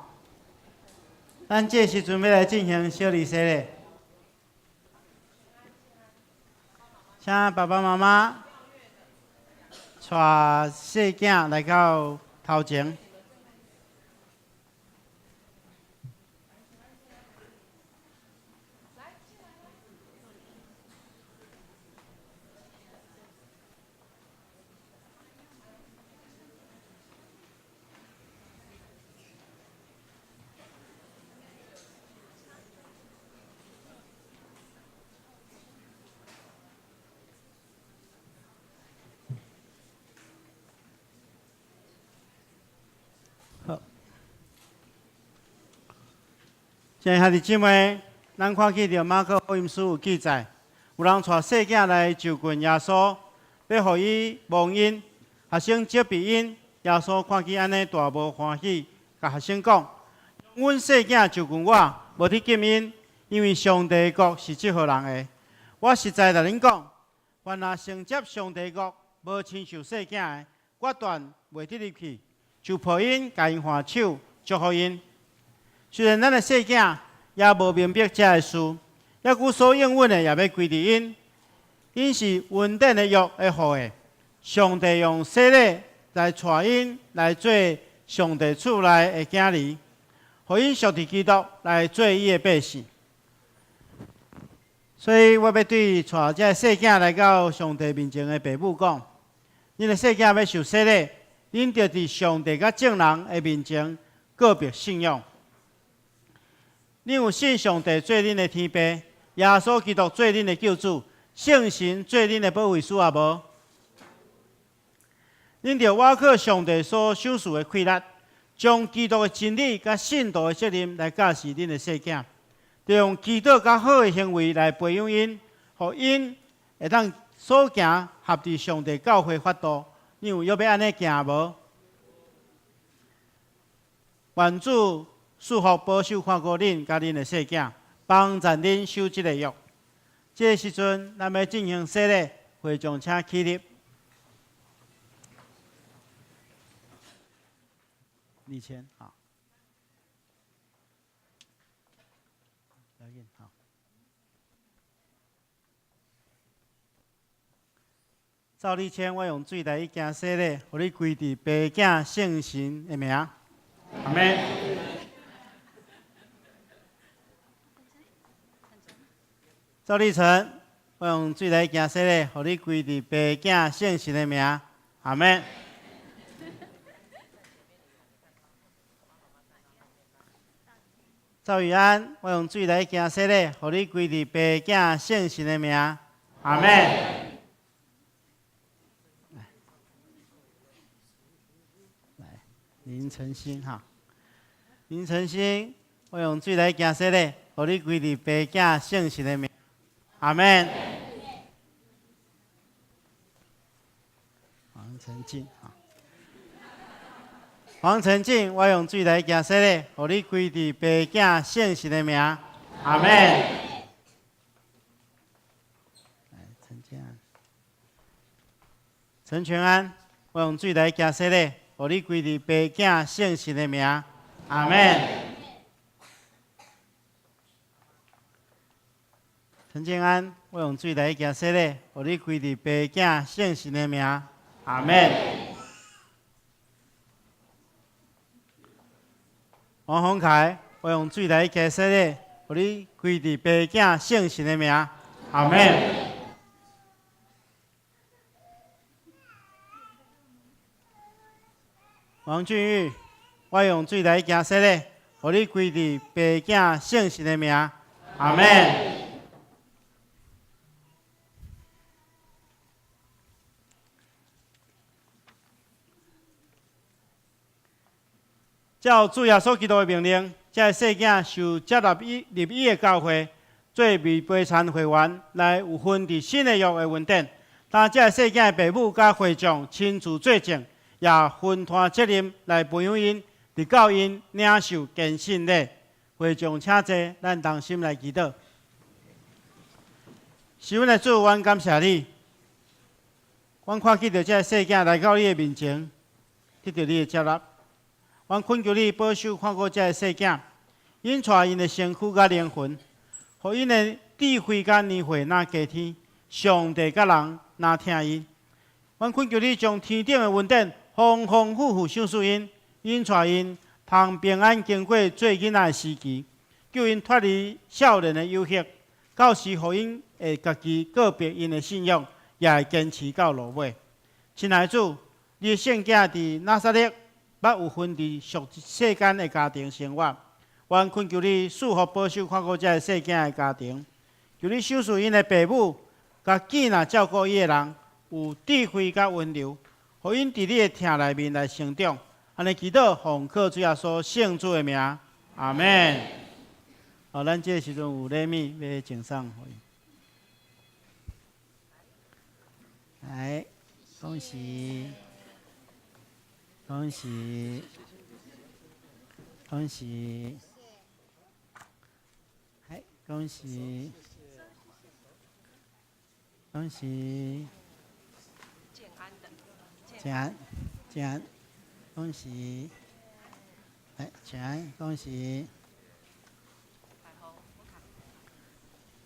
咱这时准备来进行小礼节嘞，请爸爸妈妈带细囝来到头前。现在兄弟姊妹，咱看见着马可福音书有记载，有人带细囝来就近耶稣，要互伊蒙恩。学生接鼻因，耶稣看见安尼大无欢喜，甲学生讲：阮细囝就近我，无去禁因，因为上帝国是即号人的。我实在甲恁讲，凡若承接上帝国，无亲受细囝的，我断袂得入去。就抱因，甲因换手，祝福因。虽然咱的细囝也无明白这个事，抑古所应允的也要归伫因。因是稳定的约的互的。上帝用洗礼来带因来做上帝厝内的囝儿，互因属伫基督来做伊的百姓。所以我要对带这细囝来到上帝面前的父母讲：，恁的细囝要受洗礼，恁着伫上帝甲众人的面前告别信仰。恁有信上帝做恁的天父，耶稣基督做恁的救主，圣神做恁的保惠师啊无？恁着挖靠上帝所赏赐的气力，将基督的真理甲信徒的责任来教示恁的细囝，着用基督甲好的行为来培养因，互因会当所行合伫上帝教会法度，你有要安尼行无？愿主祝福保守看顾恁甲恁的细囝，帮助恁守这个约。这个时阵，咱要进行洗礼，会众请起立。立签，好。不要紧，好。照你签，我用水来一件洗礼，互你归伫爸囝圣神的名。阿门。赵立成，我用水来行洗礼，互你归伫爸囝圣神的名。阿门。赵宇安，我用水来行洗礼，互你归伫爸囝圣神的名。阿门。林晨星哈，林晨星，我用水来行洗礼，互你归伫爸囝圣神的名。阿门。黄晨进哈，黄晨进，我用水来行洗礼，互你归伫爸囝圣神的名。阿门。陈建安，陈全安，我用水来行洗礼。互你归伫爸囝圣神的名，阿门。陈建安，我用水来行洗礼，互你归伫爸囝圣神的名，阿门。王宏凯，我用水来行洗礼，互你归伫爸囝圣神的名，阿门。王俊宇，我用水来行洗礼，互你归伫爸囝圣神的名，阿门。照主耶稣基督的命令，这细囝受接纳入伊的教会，做未悲惨会员，来有份伫新的约的稳定。当这细囝的父母甲会长亲自作证。也分摊责任来培养因，直到因领受坚信礼。会众请坐，咱同心来祈祷。是阮的主，阮感谢你。阮看见到这细囝来到你的面前，得到你的接纳。阮恳求你保守看顾这细囝，引带因的身躯甲灵魂，互因的智慧甲年岁若加添，上帝甲人若听伊。阮恳求你将天顶的稳定。丰丰富富赏赐因，引带因通平安经过做囡仔的时期，救因脱离少年的诱惑，到时互因会家己告别因的信仰，也会坚持到落尾。亲爱的主，你的圣囝伫拿撒勒，捌有分伫俗世间的家庭生活，愿恳求你祝福保守看顾这细囝的家庭，求你赏赐因的父母，甲囝仔照顾伊的人，有智慧甲温柔。互因伫你的听内面来成长，安尼祈祷奉靠主耶稣圣主的名，阿门。好，咱这个时阵有礼物要敬上，来，恭喜，恭喜，恭喜，来，恭喜，恭喜。静安，静安，恭喜！来，静安，恭喜！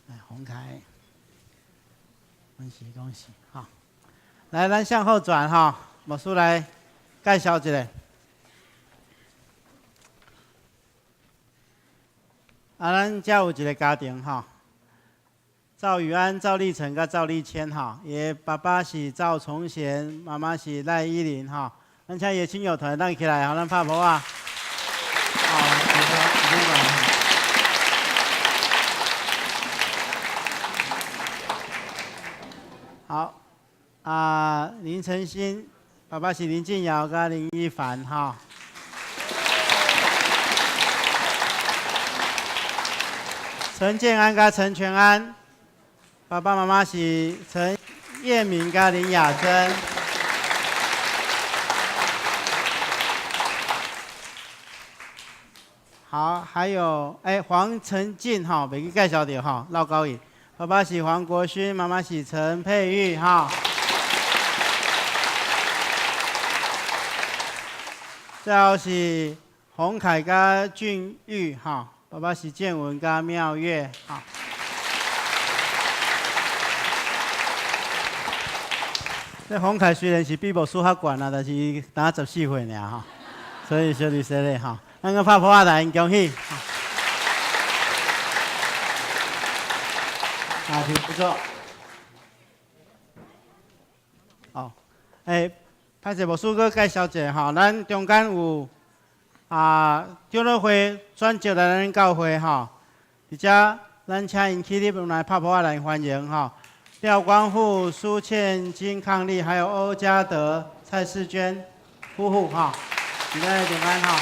来，洪凯，恭喜恭喜！好，来，咱向后转哈，牧师来介绍一下。咱遮有一个家庭哈。赵宇安、赵立成跟赵立谦哈，也爸爸是赵崇贤，妈妈是赖依林哈。咱请也亲友团站起来，好，咱拍婆啊。好，林晨鑫，爸爸是林静瑶跟林一凡哈。陈建安跟陈全安。爸爸妈妈是陈彦明跟林雅珍，好，还有黄成进哈，袂记介绍到哈，绕高颖。爸爸是黄国勋，妈妈是陈佩玉哈。最后是洪凯甲俊玉哈，爸爸是建文甲妙月哈。这洪凯虽然是比无数较悬啦，但是才14岁尔哈，所以小弟说咧哈，咱个拍拍来恭喜。啊，挺不错。哦，歹势无输个介绍者哈，咱中间有长老会选召来咱教会哈，而且咱请因起立来拍拍来欢迎哈。廖光富、苏倩金伉俪，还有欧嘉德、蔡世娟夫妇哈，你在中间哈，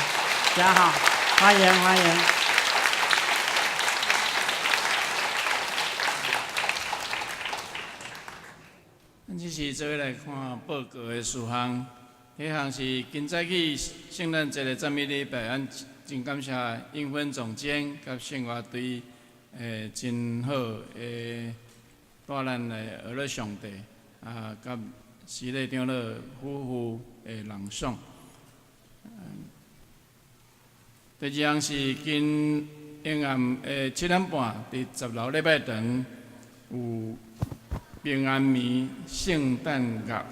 加好，欢迎欢迎。咱这是做来看报告的事项。第一项是今早起圣诞节的赞美礼拜，咱真感谢英文总监甲圣乐队真好带咱来学了上帝甲时礼长老夫妇的朗诵。第二项是今阴暗7点半，伫10楼礼拜堂有平安暝圣诞乐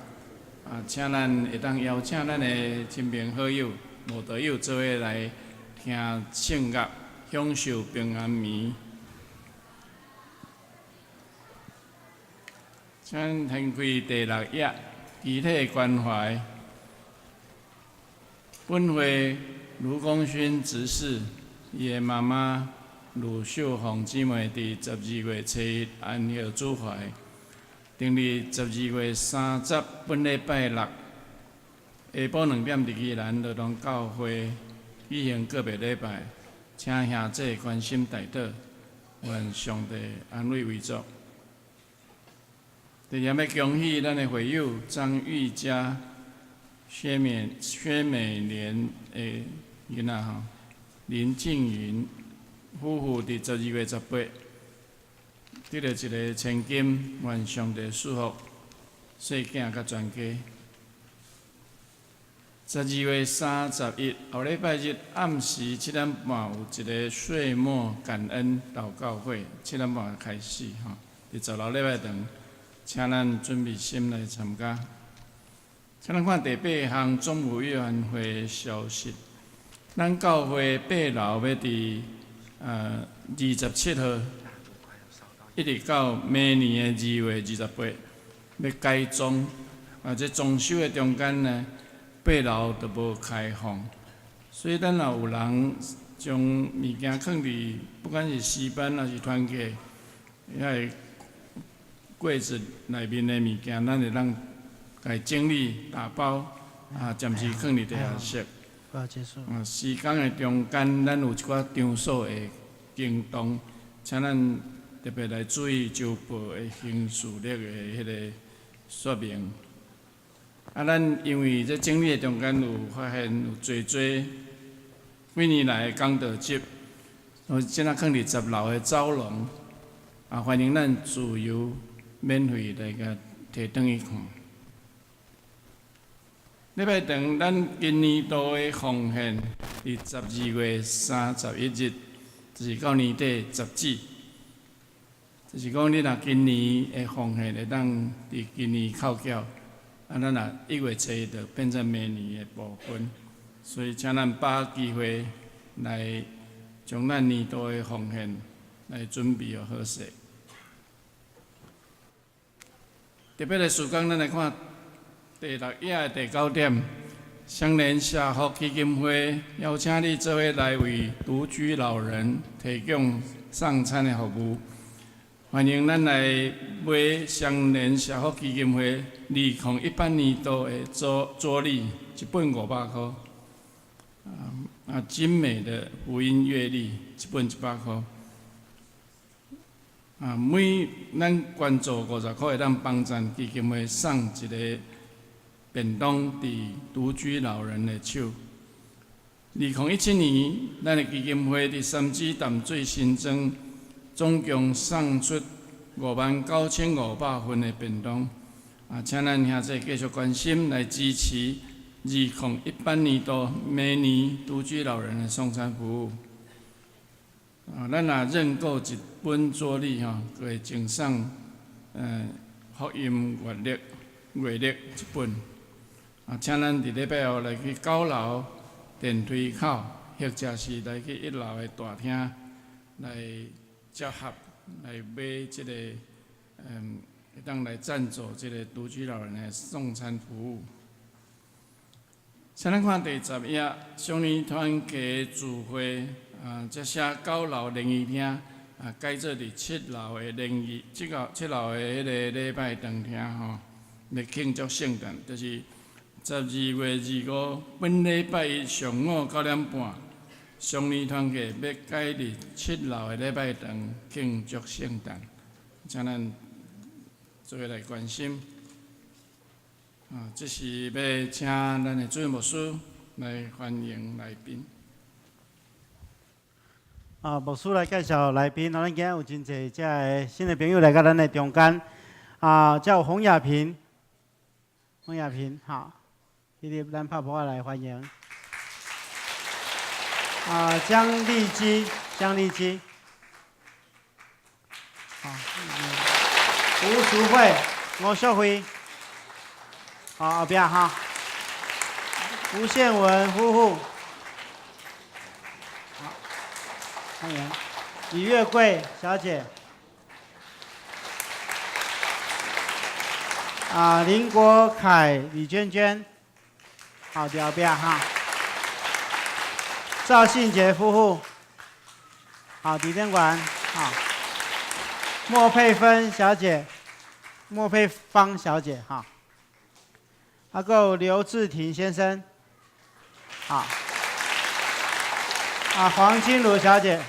请咱会当邀请咱的亲朋好友、无道友做伙来听圣乐，享受平安暝。请掀开第6页，集体关怀。本会卢公勋执事，伊的妈妈卢秀凤姊妹伫12月7日安歇主怀。定于12月30本礼拜六下晡2点，伫宜兰乐堂教会举行个别礼拜，请兄弟关心代祷，愿上帝安慰为主。第二要恭喜咱的会友张玉佳、薛美莲的囡仔吼，林静云夫妇伫12月18。得到一个千金，愿上帝祝福细囝甲全家。12月31后礼拜日暗时7点半有一个岁末感恩祷告会，7点半开始吼，伫10楼礼拜堂，请咱准备心来参加。请咱看第8项总务委员会消息，咱教会8楼要伫27号。一直到明年的2月28，要改装，这装修的中间呢，8楼都无开放，所以咱若有人将物件放伫，不管是诗班还是团契，遐个柜子内面的物件，咱会当家整理打包，暂时放伫地下室。时间的中间，咱有一寡场所的行动，请咱特别来注意周报的行事历的迄个说明。咱因为这整理的中间有发现有侪几年来的公道集，即仔放伫10楼的走廊，欢迎咱自由免费来甲摕转去看。礼拜堂咱今年度的奉献伫12月31日，就是到年底10止。就是讲，你若今年的奉献会当伫今年扣缴，咱若1月7日就变成明年的部分，所以请咱把握机会来将咱年度的奉献来准备好势。特别的时间，咱来看第6页的第9点，香莲社福基金会邀请你做伙来为独居老人提供送餐的服务。欢迎咱来买香莲社福基金会2018年度的桌历，一本500块。精美的福音乐历，一本100块。每咱捐助50块，会当帮助基金会送一个便当伫独居老人的手。2017年，咱的基金会伫三芝淡水新庄，总共送出59500份的便当。请咱兄弟继续关心来支持2018年度每年独居老人的送餐服务。咱若认购一本桌历就会赠送福音月历一本。请咱伫礼拜五来去9楼电梯口，或者是来去1楼的大厅来集合来买这个会当来赞助这个独居老人的送餐服务。请咱看第10页，乡里团结聚会则写9楼联谊厅改做伫7楼的联谊，7楼的迄个礼拜堂厅来庆祝圣诞，就是12月25本礼拜一上午9点半，乡里团结要改伫7楼的礼拜堂庆祝圣诞，请咱做伙来关心。这是要请咱的主任牧师来欢迎来宾。牧师来介绍来宾，咱今日有真侪遮个新的朋友来到咱的中间，叫洪亚萍，好，迄个咱拍拍来欢迎。江丽基，好，吴淑慧，吴秀辉，好后边哈，吴宪文夫妇。欢迎李月桂小姐，林国凯、李娟娟，好，后边哈，赵信杰夫妇，好，底电管，好，莫佩芬小姐，莫佩芳小姐，好，还有刘志廷先生，好。黄金茹小姐，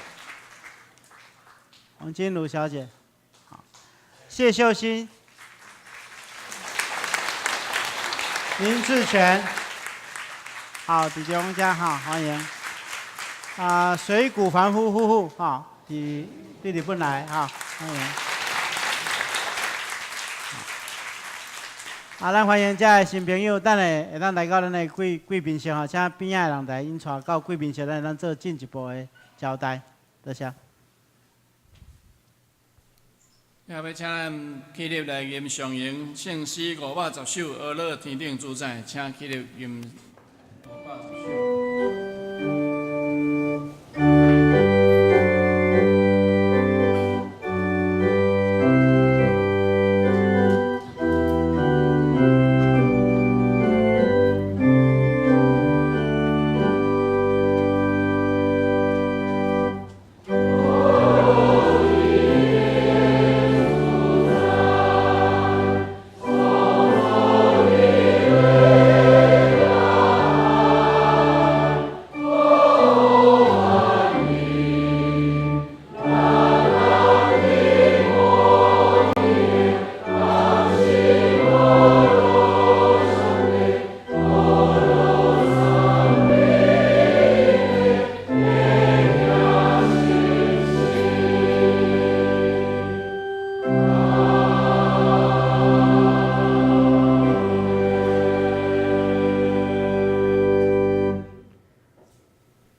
好，谢秀欣，林志全，好，弟兄家好，欢迎。水谷凡夫妇，好，弟弟本来，好，欢迎。咱欢迎遮个新朋友，等下会当来到咱的贵宾席吼，请边仔的人来引带到贵宾席，咱做进一步的交代，多谢。也要请咱起立来吟上迎圣诗510首，阿乐天顶主宰，请起立吟510首。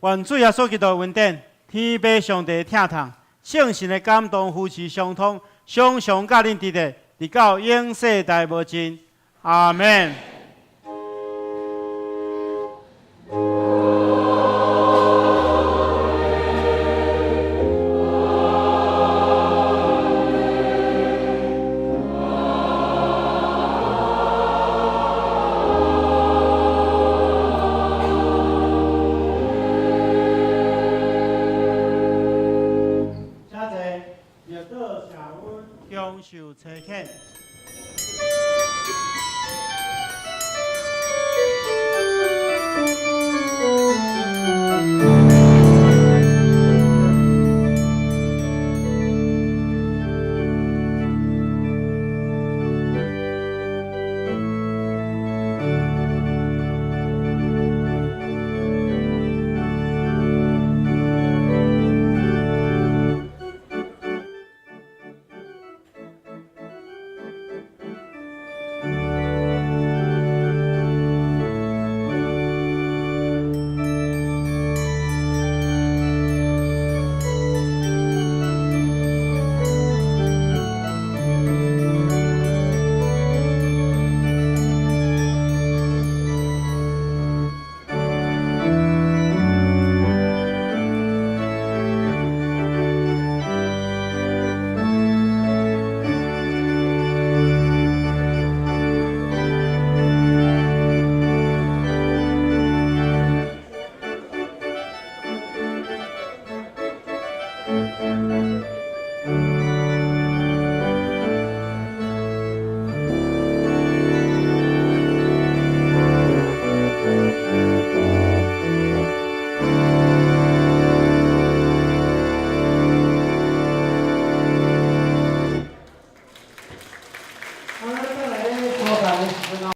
愿主耶稣基督的恩典，天父上帝疼痛，圣神的感动，夫妻相通，常常甲恁伫咧，直到永世代无尽。阿门。受车客。好，各位。